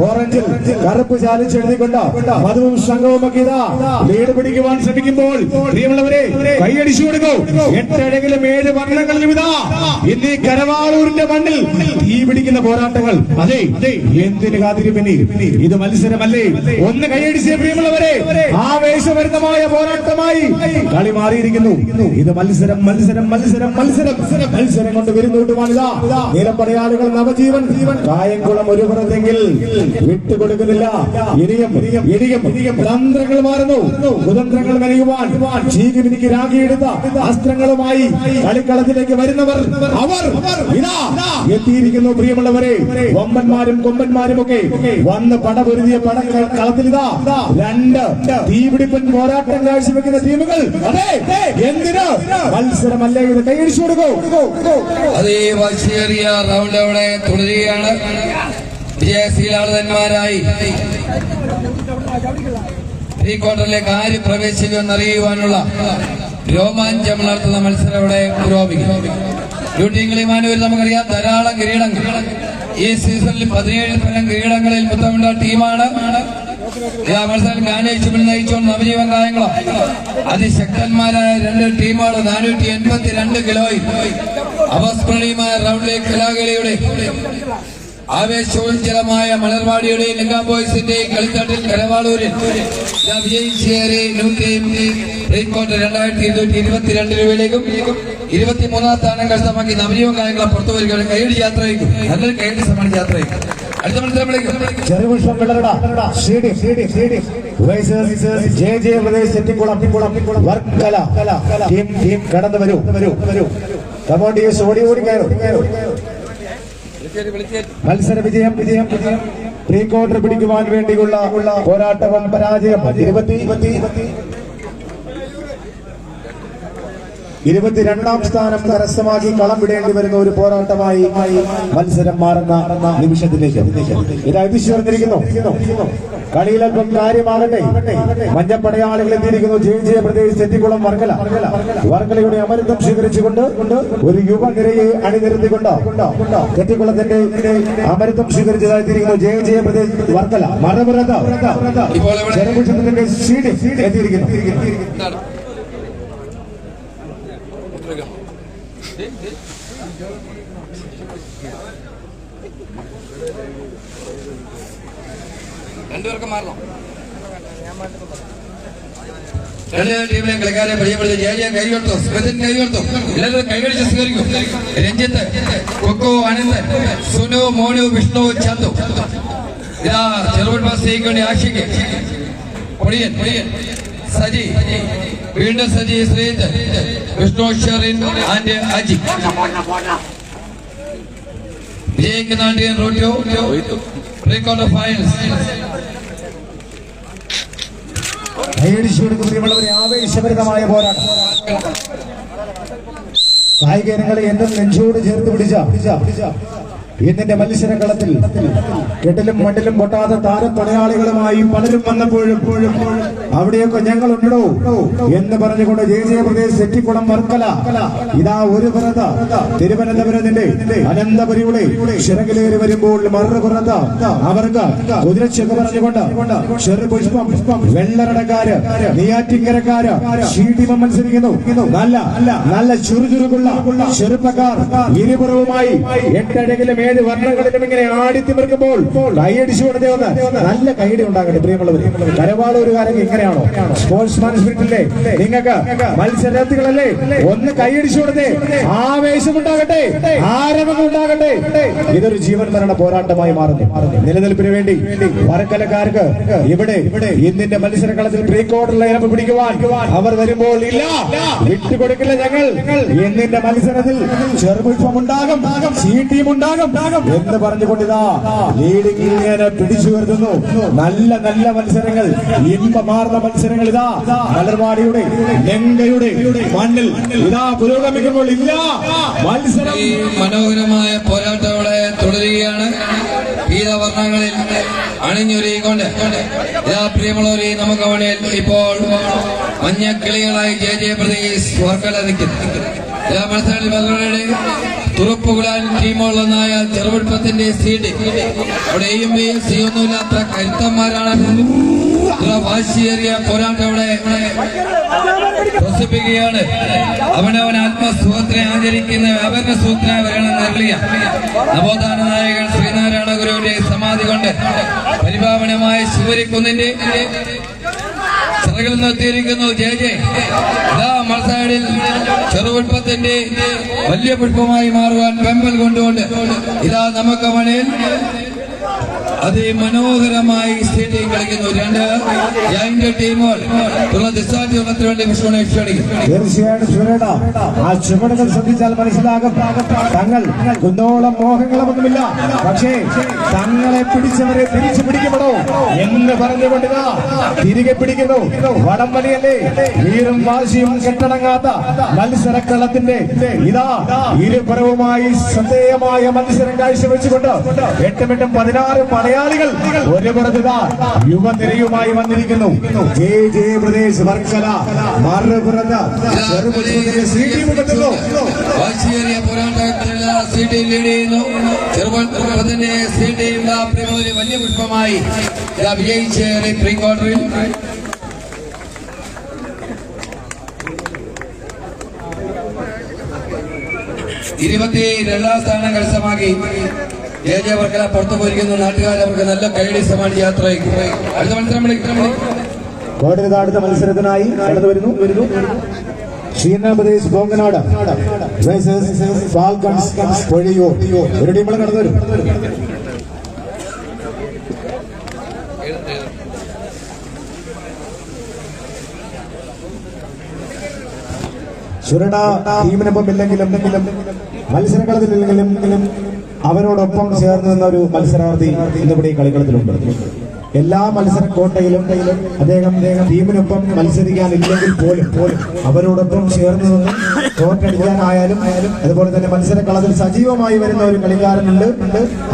ഓറഞ്ചിൽ കറുപ്പ് ചാലിച്ചെഴുതിക്കൊണ്ട് മധുവും സംഘവുമൊക്കെ ലീഡ് പിടിക്കുവാൻ ശ്രമിക്കുമ്പോൾ പ്രിയമുള്ളവരെ കൈയടിച്ചു കൊടുക്കൂ. 8 അഴകിലും 7 വർണ്ണങ്ങളിലും ഇതാ ഇന്ന് കരവാളൂരിന്റെ മണ്ണിൽ തീ പിടിക്കുന്ന പോരാട്ടങ്ങൾ. അതെ, എന്തിന് കാത്തിരിപ്പിനി? ഇത് മത്സരമല്ലേ? ഒന്ന് കൈയടിച്ചേ പ്രിയമുള്ളവരെ. ആവേശഭരിതമായ പോരാട്ടമായി കളി മാറിയിരിക്കുന്നു. ഇത് മത്സരം കൊണ്ട് വരുന്നോട്ടുമാണിതാ നീലപ്പടയാളികൾ നവജീവൻ കായംകുളം ഒരു പുറത്തെങ്കിൽ വിട്ടുകൊടുക്കുന്നില്ല. ഇനിയും തന്ത്രങ്ങൾ മാറുന്നു, കുതന്ത്രങ്ങൾ മെനയുവാൻ ചീകിമിനിക്ക് രാഗിയെടുത്ത അസ്ത്രങ്ങളുമായി കളിക്കളത്തിലേക്ക് വരുന്നവർ അവർ ഇതാ എത്തിയിരിക്കുന്നു. പ്രിയമുള്ളവരെ, വമ്പന്മാരും കൊമ്പന്മാരും ഒക്കെ വന്ന് പടപൊരുതിയ കളത്തിൽ ഇതാ രണ്ട് തീപിടിപ്പൻ പോരാട്ടം കാഴ്ചവെക്കുന്ന ടീമുകൾ. അതെ, എന്തിന് മത്സരമല്ലേ ഇത്? കൈയടിച്ചു കൊടുക്കൂ. അതേ വാശിയേറിയ റൗണ്ട് അവിടെ തുടരുകയാണ്. വിജയശീലാളന്മാരായി പ്രീ ക്വാർട്ടറിലേക്ക് ആര് പ്രവേശിക്കുമെന്നറിയുവാനുള്ള രോമാഞ്ചം നടത്തുന്ന മത്സരം ഇവിടെ പുരോഗമിക്കും. ഷൂട്ടിംഗ് മാനൂരിൽ നമുക്കറിയാം ധാരാളം കിരീടങ്ങൾ ഈ സീസണിൽ 17 പരം കിരീടങ്ങളിൽ മുത്തമിട്ട ടീമാണ്. മത്സരം ഗാനേശുവിൽ നയിച്ചുകൊണ്ട് നവജീവൻ കായംകുളം അതിശക്തന്മാരായ രണ്ട് ടീമുകൾ 482 കിലോയിൽ അപസ്മരണീയമായ റൗണ്ടിലേക്ക് കലാകളിയുടെ ആവേശോജ്ജലമായ മലർവാടിയുടെയും ലിംഗം ബോയ്സിന്റെയും കളിത്തട്ടിൽ കരവാളൂരിൽ വിജയിച്ചേറി 2022 രൂപയിലേക്കും 23ാം സ്ഥാനം കരസ്ഥമാക്കി നവജീവൻ കായംകുളം പുറത്തു വരികയാണ്. കൈയടി യാത്രയ്ക്കും നല്ലൊരു കൈയടി സമ്മാനിച്ച യാത്രയ്ക്കും അടുത്ത മത്സരത്തിലേക്ക് ചെറുപുഷ്പം വർക്കല ടീം കടന്നു വരൂ. കമോണ്ടീസ് ഓടി കയറും. മത്സര വിജയം പ്രീ ക്വാർട്ടർ പിടിക്കുവാൻ വേണ്ടിയുള്ള പോരാട്ടവും പരാജയം 22ാം സ്ഥാനം കരസ്ഥമാക്കി കളം വിടേണ്ടി വരുന്ന ഒരു പോരാട്ടമായി മത്സരം മാറുന്ന നിമിഷത്തിലേക്ക് ഇത് അതിശോർന്നിരിക്കുന്നു. കളിയിലൽപ്പം കാര്യമാകട്ടെ. മഞ്ഞപ്പടയാളികൾ എത്തിയിരിക്കുന്നു. ജയ പ്രദേശ് ചെറ്റിക്കുളം വർക്കലയുടെ അമൃതം സ്വീകരിച്ചുകൊണ്ട് ഒരു യുവനിരയെ അണിനിരത്തിക്കൊണ്ട് ചെറ്റിക്കുളത്തിന്റെ അമൃതം സ്വീകരിച്ചതായിത്തിരിക്കുന്നു. ജയ പ്രദേശ് വർക്കല മറപുറത്ത് ജനപുരുഷത്തിന്റെ എത്തിയിരിക്കുന്നു. രണ്ടുപേർക്ക് മാറണം. രണ്ട് ടീമിലെ കളിക്കാരെ പരിചയപ്പെടുത്തി. ജയ കൈകൊടുത്തു, സ്മിതൻ കൈകൊടുത്തു. എല്ലാവരും കൈകടിച്ച് സ്വീകരിക്കും. രഞ്ജിത്ത്, കൊക്കോ, അനന്തൻ, സുനു, മോനു, വിഷ്ണു, ചന്തു. ഇതാ ചെറുപുഷ്പ വേണ്ടി ആഷിക്ക്, പൊടിയൻ, സജി, വീണ്ടും സജി, ശ്രീജിത്ത്, വിഷ്ണു, ഷെറിൻ ആൻഡ് അജി. വിജയിക്കുന്ന റോഡിയോ പ്രീ ക്വാർട്ടർ ഫൈനൽസ്. ആവേശഭരിതമായ പോരാട്ടം. കായിക ഇനങ്ങളെ എന്തും നെഞ്ചോട് ചേർത്ത് പിടിച്ച ഇന്നിന്റെ മത്സരക്കളത്തിൽ കെട്ടിലും മണ്ണിലും പൊട്ടാതെ താരപ്പടയാളികളുമായി പലരും വന്നപ്പോഴും അവിടെയൊക്കെ ഞങ്ങളുണ്ടോ എന്ന് പറഞ്ഞുകൊണ്ട് ജയ പ്രദേശ് ചെറ്റിക്കുളം വർക്കല ഇതാ ഒരു പുറത്ത് തിരുവനന്തപുരത്തിന്റെ അനന്തപുരിയുടെ ചിറകിലേറി വരുമ്പോൾ മറുപുറത്ത് അവർക്ക് കുതിരച്ചെക്ക് പറഞ്ഞുകൊണ്ട് ചെറുപുഷ്പം വെള്ളറടക്കാര് നെയ്യാറ്റിങ്കരക്കാര് ഷീഡിമം മത്സരിക്കുന്നു. നല്ല ചുറുചുറുക്കുള്ള ചെറുപ്പക്കാർ ഇരുപുറവുമായി 8 വർണ്ണങ്ങളിലും ഇങ്ങനെ ആടിത്തിമിർക്കുമ്പോൾ കൈയടിച്ചു കൊടുത്തേ ഒന്ന് നല്ല കൈയടി ഉണ്ടാകട്ടെ. പ്രിയമുള്ളവർ, കരവാളൂരുകാരൊക്കെ ഇങ്ങനെയാണോ? സ്പോർട്സ്മാൻ സ്പിരിറ്റില്ലേ നിങ്ങൾക്ക്? മത്സരാർത്ഥികളല്ലേ? ഒന്ന് കൈയടിച്ചു കൊടുത്തേ. ആവേശമുണ്ടാകട്ടെ, ആരവമുണ്ടാകട്ടെ. ഇതൊരു ജീവൻ മരണ പോരാട്ടമായി മാറുന്നു. നിലനിൽപ്പിന് വേണ്ടി വർക്കലക്കാർക്ക് ഇവിടെ ഇന്നിന്റെ മത്സരക്കളത്തിൽ പ്രീ ക്വാർട്ടറിൽ ഇറപ്പ് പിടിക്കുവാൻ അവർ വരുമ്പോൾ ഇല്ല, വിട്ടുകൊടുക്കില്ല ഞങ്ങൾ. ഇന്നിന്റെ മത്സരത്തിൽ ചെറുപുഷ്പമുണ്ടാകും, സി ടീം ഉണ്ടാകും എന്ന് പറഞ്ഞുകൊണ്ടിതാ ലീഡിംഗ് ഇങ്ങനെ പിടിച്ചു വരുത്തുന്നു. നല്ല മത്സരങ്ങൾ, ഇമ്പമാർന്ന മത്സരങ്ങൾ ഇതാ മലർവാടിയുടെ ലെങ്കയുടെ മണ്ണിൽ ഇതാ പുരോഗമിക്കുമ്പോൾ ഇല്ല മത്സരം. ഈ മനോഹരമായ പോരാട്ടത്തോടെ തുടരുകയാണ്. പീതവർണ്ണങ്ങളിൽ അണിഞ്ഞൊരുകൊണ്ട് ഇതാ പ്രിയമുള്ളവരെ നമുക്ക് മുന്നിൽ ഇപ്പോൾ മഞ്ഞക്കിളികളായി ജയ പ്രദേശ് വർക്കല നിൽക്കുന്നു. ഇതാ മത്സരത്തിൽ മലർവാടിയുടെ തുറപ്പുകുലാൻ ടീമുകളൊന്നായ ചെറുപുഷ്പത്തിന്റെ സീഡ് അവിടെ എയും ബിയും സിയൊന്നുമില്ലാത്ത കരുത്തന്മാരാണ്. വാശിയേറിയ പോരാട്ടം അവിടെ പ്രസിപ്പിക്കുകയാണ്. അവനവൻ ആത്മസുഖത്തിനെ ആചരിക്കുന്ന വ്യാപന സൂത്രനായി വരണം നൽകിയ നവോത്ഥാന നായകൻ ശ്രീനാരായണ ഗുരുവിന്റെ സമാധി കൊണ്ട് പരിപാവനമായ ശിവരിക്കുന്നിന്റെ ചിറകിൽ നിർത്തിയിരിക്കുന്നു. ജയ മത്സരത്തിൽ ചെറുപുഷ്പത്തിന്റെ വലിയ പുഷ്പമായി മാറുവാൻ വെമ്പൽ കൊണ്ടുകൊണ്ട് ഇതാ നമുക്ക് മണിയിൽ അതിമനോഹരമായി സ്റ്റേഡിയം കളിക്കുന്നു. 2 ജയന്റ് ടീമുകൾ ദിശാചരണത്തിന് വേണ്ടി തീർച്ചയായും ചുവട ആ ചുവടുകൾ ശ്രദ്ധിച്ചാൽ മനസ്സിലാകും തങ്ങൾ കുന്നോളം മോഹങ്ങളൊന്നുമില്ല, പക്ഷേ തങ്ങളെ പിടിച്ചവരെ തിരിച്ചു പിടിക്കപ്പെടോ എന്ന് പറഞ്ഞുകൊണ്ട് തിരികെ പിടിക്കുന്നു. വടംവലിയല്ലേ, വീറും വാശിയും കെട്ടടങ്ങാത്ത മത്സരക്കളത്തിന്റെ ഇതാ ഇരുപുറവുമായി ശ്രദ്ധേയമായ മത്സരം കാഴ്ചവെച്ചുകൊണ്ട് 8-16 മലയാളികൾ ഒരു പുറത്തുക യുവനിരയുമായി വന്നിരിക്കുന്നു. പ്രദേശ് വർക്കല മറുപുറത്ത് വാശിയേറിയ പോരാട്ടത്തിലുള്ള സി ടീം ലീഡ് ചെയ്യുന്നു. ചെറുപ്പത്തിന്റെ സി ടീം വലിയ പുഷ്പമായി വിജയിച്ചേറി പ്രീ ക്വാർട്ടറിൽ. ഇരുപത്തിരണ്ടാം സ്ഥാനം കരസ്ഥമാക്കി ജെ വർക്കല പുറത്തു പോയിരിക്കുന്നു. നാട്ടുകാർ അവർക്ക് നല്ല കൈയടി സമ്മാനിച്ച് യാത്ര അടുത്ത മത്സരം അടുത്ത മത്സരത്തിനായി കടന്നു വരുന്നു. ക്ഷീണപ്രദേശ് ബോങ്കനാട് ഫാൽക്കൺസ് പൊഴിയൂർ ഒരു ടീമുകൾ കടന്നു വരും. ചുരുട ടീമിനൊപ്പം ഇല്ലെങ്കിലും മത്സരക്കളത്തിലില്ലെങ്കിലും അവരോടൊപ്പം ചേർന്ന് നിന്ന ഒരു മത്സരാർത്ഥി ഇന്നിവിടെ ഈ കളിക്കളത്തിലുണ്ട്. എല്ലാ മത്സര കോട്ടയിലും അദ്ദേഹം ടീമിനൊപ്പം മത്സരിക്കാനില്ലെങ്കിൽ പോലും അവരോടൊപ്പം ചേർന്ന് നിന്ന് തോറ്റടിക്കാനായാലും അതുപോലെ തന്നെ മത്സരക്കളത്തിൽ സജീവമായി വരുന്ന ഒരു കളിക്കാരനുണ്ട്.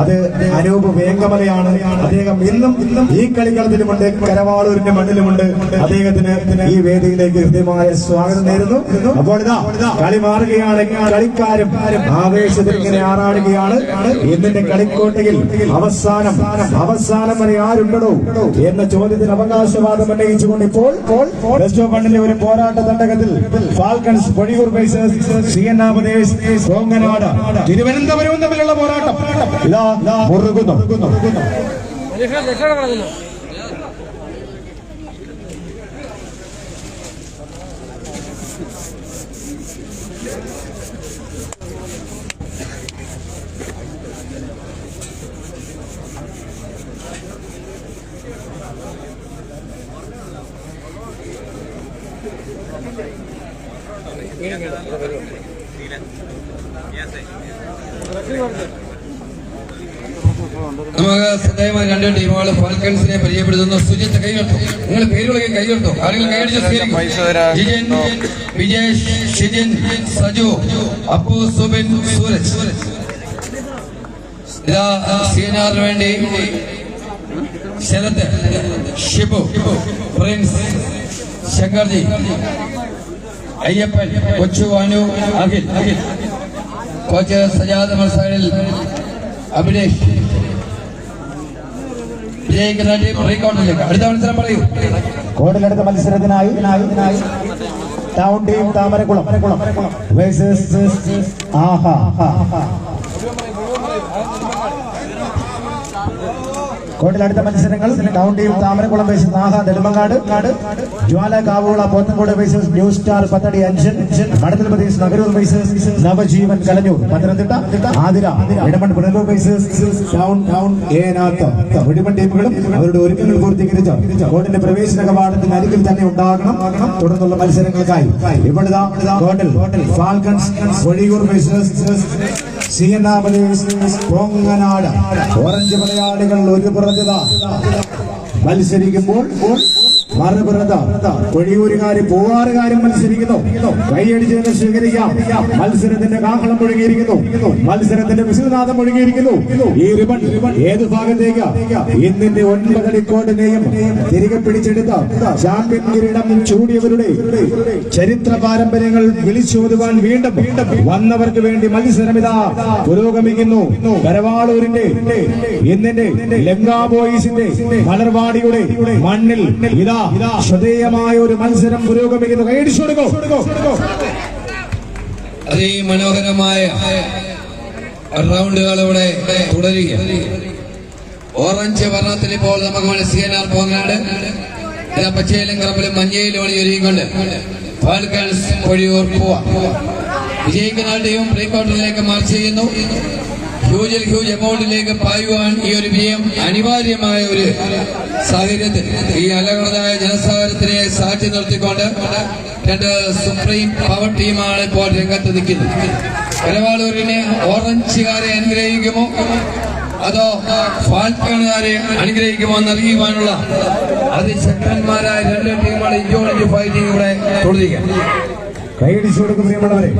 അത് അനൂപ് വേങ്കമലയാണ്. അദ്ദേഹം ഇന്നും ഈ കളിക്കളത്തിലുമുണ്ട്, കരവാളൂരിന്റെ മണ്ണിലുമുണ്ട്. അദ്ദേഹത്തിന് ഈ വേദിയിലേക്ക് ഹൃദ്യമായ സ്വാഗതം നേരുന്നു. അപ്പോൾ ഇതാ കളി മാറുകയാണ്. കളിക്കാരും ആവേശത്തിൽ ഇങ്ങനെ ആറാടുകയാണ്. ഇന്നിന്റെ കളിക്കോട്ടയിൽ അവസാനം വരെ ആരുണ്ടോ എന്ന ചോദ്യത്തിന് അവകാശവാദം ഉന്നയിച്ചുകൊണ്ട് ഇപ്പോൾ വെസ്റ്റ് ഫണ്ടിലെ ഒരു പോരാട്ട തട്ടകത്തിൽ ഫാൽക്കൺസ് പൊഴിയൂർ വേഴ്സസ് ക്ഷീണപ്രദേശ് ബോങ്കനാട് തിരുവനന്തപുരവും തമ്മിലുള്ള പോരാട്ടം ഇതാ മുറുകുന്നു. നമുക്ക് ശ്രദ്ധേയമായ 2 ടീമുകൾ ഫാൽക്കൺസിനെ പരിചയപ്പെടുത്തുന്നു. സുജിത്ത് കൈകെട്ടു, നിങ്ങൾ പേരുകളൊക്കെ കൈകെട്ടു, ആരെങ്കിലും കൈയടിച്ചു. വിജേഷ്, ഷിജിൻ, സജു, അപ്പു, സുബിൻ, സൂരജ്. ഇതാ സീനാറിന് വേണ്ടി ശരത്, ഷിബു, പ്രിൻസ്, ശങ്കർജി, അയ്യപ്പൻ, കൊച്ചു, അനു, അഖിൽ, കോച്ച് സജാദ് മത്സരിൽ അഭിനേഷ്. വിജയിക്കുന്ന ടീം റീകൗണ്ടിലേക്ക്. അടുത്ത മത്സരം പറയൂ. കോടിലടുത്ത മത്സരത്തിനായി town team Thamarakulam versus Aha. കോട്ടിലടുത്ത മത്സരങ്ങൾ town team Thamarakulam versus Aha Nedumangad, Jwala Kavula Pothencode versus new star Pathadi Anchal, മടത്തിൽ Pradesh Nagaroor versus Navajeevan Kalanjoor Pathanamthitta, Athira Edamon Punalur versus town Enath. വെടിമൺ ടീമുകളും അവരുടെ ഒരുക്കങ്ങൾ പൂർത്തീകരിച്ച കോട്ടിന്റെ പ്രവേശന കവാടത്തിന് അരികിൽ തന്നെ ഉണ്ടാകണം. തുടർന്നുള്ള മത്സരങ്ങൾക്കായി ഇവിടുത്തെ കോട്ടിൽ ഫാൽക്കൺസ് പൊഴിയൂർ വേഴ്സസ് പൊങ്ങനാട്. ഓറഞ്ച് മലയാളികൾ ഒരു പുറത്ത് മത്സരിക്കുമ്പോൾ മറുപുറത്ത് പൊഴിയൂരുകാരും പൂവാറുകാരും മത്സരിക്കുന്നു. കൈയടിച്ചതിനെ സ്വീകരിക്കാം. മത്സരത്തിന്റെ കാഹളം മുഴുകിയിരിക്കുന്നു, മത്സരത്തിന്റെ വിശ്വനാഥം മുഴുകിയിരിക്കുന്നു. ഈ റിബൺ ഏത് ഭാഗത്തേക്ക് ഇന്നിന്റെ 9 കളിക്കോടിനെയും തിരികെ പിടിച്ചെടുത്ത ചാമ്പ്യൻ കിരീടം ചൂടിയവരുടെ ചരിത്ര പാരമ്പര്യങ്ങൾ വിളിച്ചോതുവാൻ വീണ്ടും വന്നവർക്ക് വേണ്ടി മത്സരം ഇതാ പുരോഗമിക്കുന്നു. കരവാളൂരിന്റെ ഇന്നിന്റെ ലങ്കാ ബോയ്സിന്റെ മലർവാടിയുടെ മണ്ണിൽ ഇതാ ശ്രദ്ധേയമായ ഒരു മത്സരം പുരോഗമിക്കുന്നു. കൈയടിച്ചു കൊടുക്കോ. അതിമനോഹരമായ റൗണ്ടുകൾ ഇവിടെ തുടരുക. ഓറഞ്ച് വർണ്ണത്തിൽ ഇപ്പോൾ നമുക്ക് മനസ്സിലാൻ പോകാനാണ്. പച്ചയിലും കറപ്പിലും മഞ്ഞയിലും ഒരുങ്ങിക്കൊണ്ട് ഫാൽക്കൺസ് പൊഴിയൂർ പോവാ. വിജയിക്കുന്ന ടീം പ്രീ ക്വാർട്ടറിലേക്ക് മാർച്ച് ചെയ്യുന്നു. ഹ്യൂജ് എമൗണ്ടിലേക്ക് പായുവാൻ ഈ ഒരു വിജയം അനിവാര്യമായ ഒരു സാഹചര്യത്തിൽ ഈ അലകടനായ ജനസാഗരത്തിനെ സാക്ഷി നിർത്തിക്കൊണ്ട് രണ്ട് സുപ്രീം പവർ ടീമാണ് ഇപ്പോൾ രംഗത്ത് നിൽക്കുന്നത്. കരവാളൂരിനെ ഓറഞ്ചുകാരെ അനുഗ്രഹിക്കുമോ അതോ ഫാൽക്കണുകാരെ അനുഗ്രഹിക്കുമോ എന്നറിയുവാനുള്ള അതിശക്തന്മാരായ രണ്ട് ടീമുകൾ ഇഞ്ചോടിഞ്ച് ഫൈറ്റിംഗ് ഇവിടെ തുടരുക. കൈയടിച്ചു കൊടുക്കും പ്രിയമുള്ളവരെ.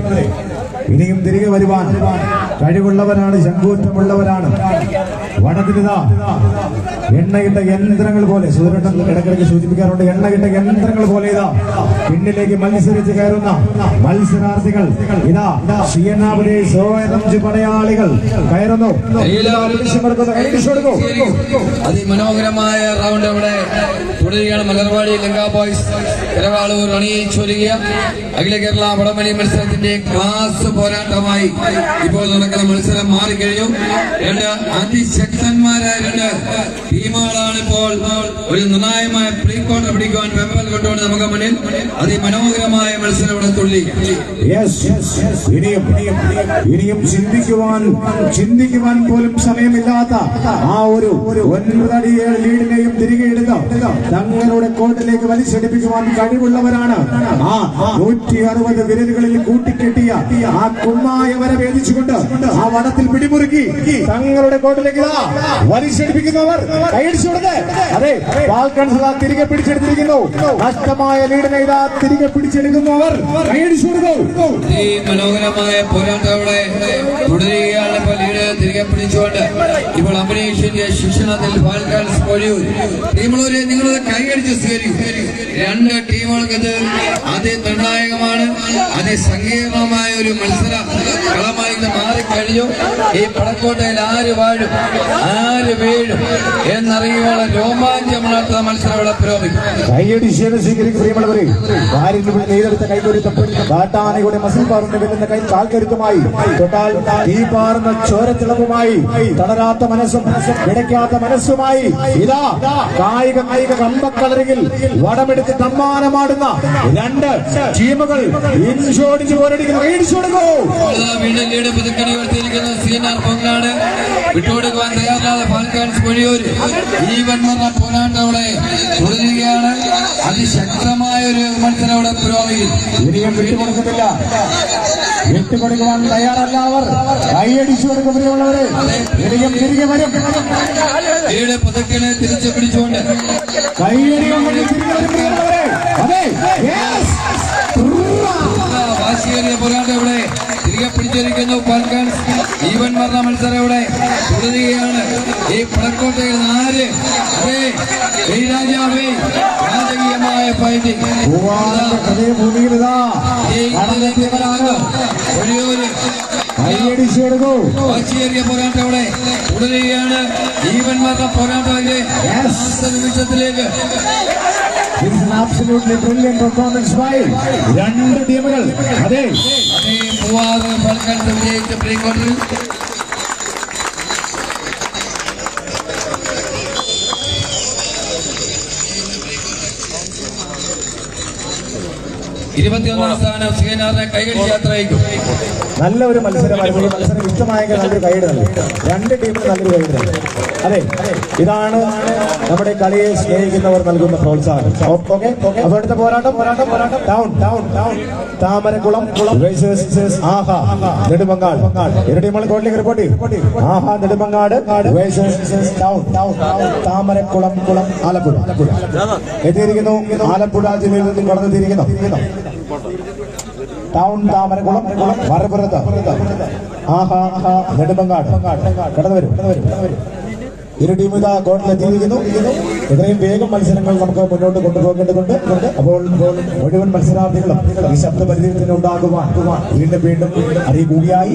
ഇനിയും തിരികെ വരുവാൻ കഴിവുള്ളവരാണ്, ശങ്കൂറ്റമുള്ളവരാണ്. വടത്തിലിതാ എണ്ണയിട്ട യന്ത്രങ്ങൾ പോലെ, സുധരട്ടൻ ഇടയ്ക്കിടയ്ക്ക് സൂചിപ്പിക്കാറുണ്ട്, എണ്ണയിട്ട യന്ത്രങ്ങൾ പോലെ ഇതാ പിന്നിലേക്ക് മത്സരിച്ച് കയറുന്ന മത്സരാർത്ഥികൾ. ഇതാ ഷിയനാപുരി സോയനഞ്ച് പടയാളികൾ കയറുന്നു. അതിമനോഹരമായ റൗണ്ട് ഇവിടെ തുടരുകയാണ്. മലർവാടി ലങ്ക ബോയ്സ് കരവാളൂർ അണിയിച്ചൊരുങ്ങിയ അഖില കേരള വടംവലി മത്സരത്തിന്റെ ക്ലാസ് പോരാട്ടമായി ഇപ്പോൾ നടക്കുന്ന മത്സരം മാറിക്കഴിഞ്ഞു. രണ്ട് അതിശക്തന്മാരായ രണ്ട് ടീമുകളാണ് ഇപ്പോൾ ഒരു നിർണായകമായ പ്രീ ക്വാർട്ടർ പിടിക്കുവാൻ വെമ്പൽ കൊണ്ടുകൊണ്ട് നമുക്ക് മുന്നിൽ അതിമനോഹരമായ മത്സരം ഇവിടെ തുള്ളി. ഇനിയും ചിന്തിക്കുവാൻ പോലും സമയമില്ലാത്ത ആ ഒരു 9 ലീഡിനെയും തിരികെ എടുത്ത് തങ്ങളുടെ കോർട്ടിലേക്ക് വലിച്ചെടുപ്പിക്കുവാൻ കഴിവുള്ളവരാണ്. ആ 160 വിരലുകളിൽ കൂട്ടിക്കെട്ടിയ ആ കുമ്മായ വരെ ഭേദിച്ചുകൊണ്ട് ആ വടത്തിൽ പിടിമുറുക്കി തങ്ങളുടെ കോർട്ടിലേക്ക് വലിച്ചെടുപ്പിക്കുന്നവർ കൈയടിച്ചുകൊണ്ട് അതെ ഫാൽക്കൺസ് തിരികെ പിടിച്ചെടുത്തിരിക്കുന്നു. നഷ്ടമായ ലീഡിനെ ഇതാ തിരികെ പിടിച്ചെടുക്കുന്നവർ കൈയടിച്ചുകൊടുക്കുന്നു. ഈ മനോഹരമായ പോരാട്ടം ഇവിടെ തുടരുകയാണ്. ഇപ്പോൾ ലീഡ് തിരികെ പിടിച്ചുകൊണ്ട് ഇപ്പോൾ അഭിനേഷിന്റെ ശിക്ഷണത്തിൽ ഫാൽക്കൺസ് പൊഴിയൂർ ടീമുള്ളവരെ നിങ്ങളത് കൈയടിച്ച് സ്വീകരിക്കും. രണ്ട് ടീമുകൾക്ക് അതിനിർണായകമാണ്, അതിസങ്കീർണമായ ഒരു മത്സര കളമായി ഇത് മാറിക്കഴിഞ്ഞു. ഈ പടക്കോട്ടയിൽ ആര് വാഴും ആര് വീഴും എന്നറിയുവാനുള്ള രോമാഞ്ചമുണർത്തുന്ന മത്സരം ഇവിടെ പുരോഗമിക്കും. കൈയടിശേഷം സ്വീകരിക്കും പ്രിയമുള്ളവരെ. ഭാര്യയുടെ നെയ്തെടുത്ത കൈകൊരുത്തം കാട്ടാനയുടെ മസിൽ പാറിന്റെ വെല്ലുന്ന കൈ കാൽക്കരുത്തുമായി തൊട്ടാൽ തീ പാറുന്ന ചോരത്തിളവുമായി തളരാത്ത മനസ്സും കിടക്കാത്ത മനസ്സുമായി ഇതാ കായിക കമ്പക്കളറിൽ വടമെടുത്ത് തമ്മാനമാടുന്ന രണ്ട് ടീമുകൾ ഇഞ്ചോടിച്ച് പോരടിക്കുന്നു. കൈയടിച്ചു കൊടുക്കൂ. വീണ്ടും ലീഡ് പുതുക്കണി ഉയർത്തിയിരിക്കുന്നു. CNR പൊങ്ങാട് വിട്ടുകൊടുക്കുവാൻ തയ്യാറാതെ ഫാൽക്കൺസ് പൊഴിയൂർ ജീവൻ മരണ പോരാട്ടം അവിടെ തുടരുകയാണ്. അതിശക്തമായ ഒരു മത്സരം അവിടെ പുരോഗമിക്കും. ഇനിയും വിട്ടുകൊടുക്കുന്നില്ല, വിട്ടുകൊടുക്കുവാൻ തയ്യാറല്ല അവർ. കൈയടിച്ചു കൊടുക്കുന്നവരെ ഇനിയും തിരികെ വരും. ലീഡ് പുതുക്കണി തിരിച്ചു പിടിച്ചുകൊണ്ട് അതെ വാശിയേറിയ പോരാട്ടം ഇവിടെ തിരികെ പിടിച്ചിരിക്കുന്നു. ഫാൽക്കൺസ് ജീവൻ മരണ മത്സരം ഇവിടെ തുടരുകയാണ്. ഈ പടക്കോട്ടയിൽ നാല് രാജകീയമായ ഫൈറ്റിംഗ് വാശിയേറിയ പോരാട്ടം ഇവിടെ തുടരുകയാണ്. ജീവൻ മരണ പോരാട്ടത്തിന്റെ നിമിഷത്തിലേക്ക് രണ്ട് ടീമുകൾ അതെ ഫാൽക്കൺസ് വിജയിച്ച പ്രീ ക്വാർട്ടറിൽ ഇരുപത്തിയൊന്നാം സ്ഥാനം CNRനെ കൈകടിച്ച് യാത്രയായിരിക്കും. നല്ല ഒരു മത്സരമായിരുന്നു. ഈ മത്സരം ഇഷ്ടമായെങ്കിൽ നല്ലൊരു കൈയ്യടി നൽകും. രണ്ട് ടീമിന് നല്ലൊരു കൈയ്യടി നൽകും. അതെ, ഇതാണ് നമ്മുടെ കളിയെ സ്നേഹിക്കുന്നവർ നൽകുന്ന പ്രോത്സാഹനം. ഓക്കെ, അപ്പൊ അടുത്ത പോരാട്ടം താമരക്കുളം ആഹാ നെടുമങ്ങാട്. ഇരു ടീമുകൾ കോട്ടിലേക്ക് റിപ്പോർട്ട് ചെയ്യും. ആഹാ നെടുമങ്ങാട് താമരക്കുളം ആലപ്പുഴ എത്തിയിരിക്കുന്നു. ആലപ്പുഴ ജില്ലയിൽ നിന്നും കടന്നെത്തിയിരിക്കുന്നു. ടൗൺ താമരക്കുളം മറുപുറത്ത് ആഹാ നെടുമങ്ങാട് കടന്നു വരും. ഇരു ടീം ഇതാ കോർട്ടിലെത്തിയിരിക്കുന്നു. ഇത്രയും വേഗം മത്സരങ്ങൾ നമുക്ക് മുന്നോട്ട് കൊണ്ടുപോകേണ്ടതുണ്ട്. അപ്പോൾ മുഴുവൻ മത്സരാർത്ഥികളും ഈ ശബ്ദപരിധിയിൽ ഉണ്ടാകുവാൻ വീണ്ടും അറിയിക്കുകയായി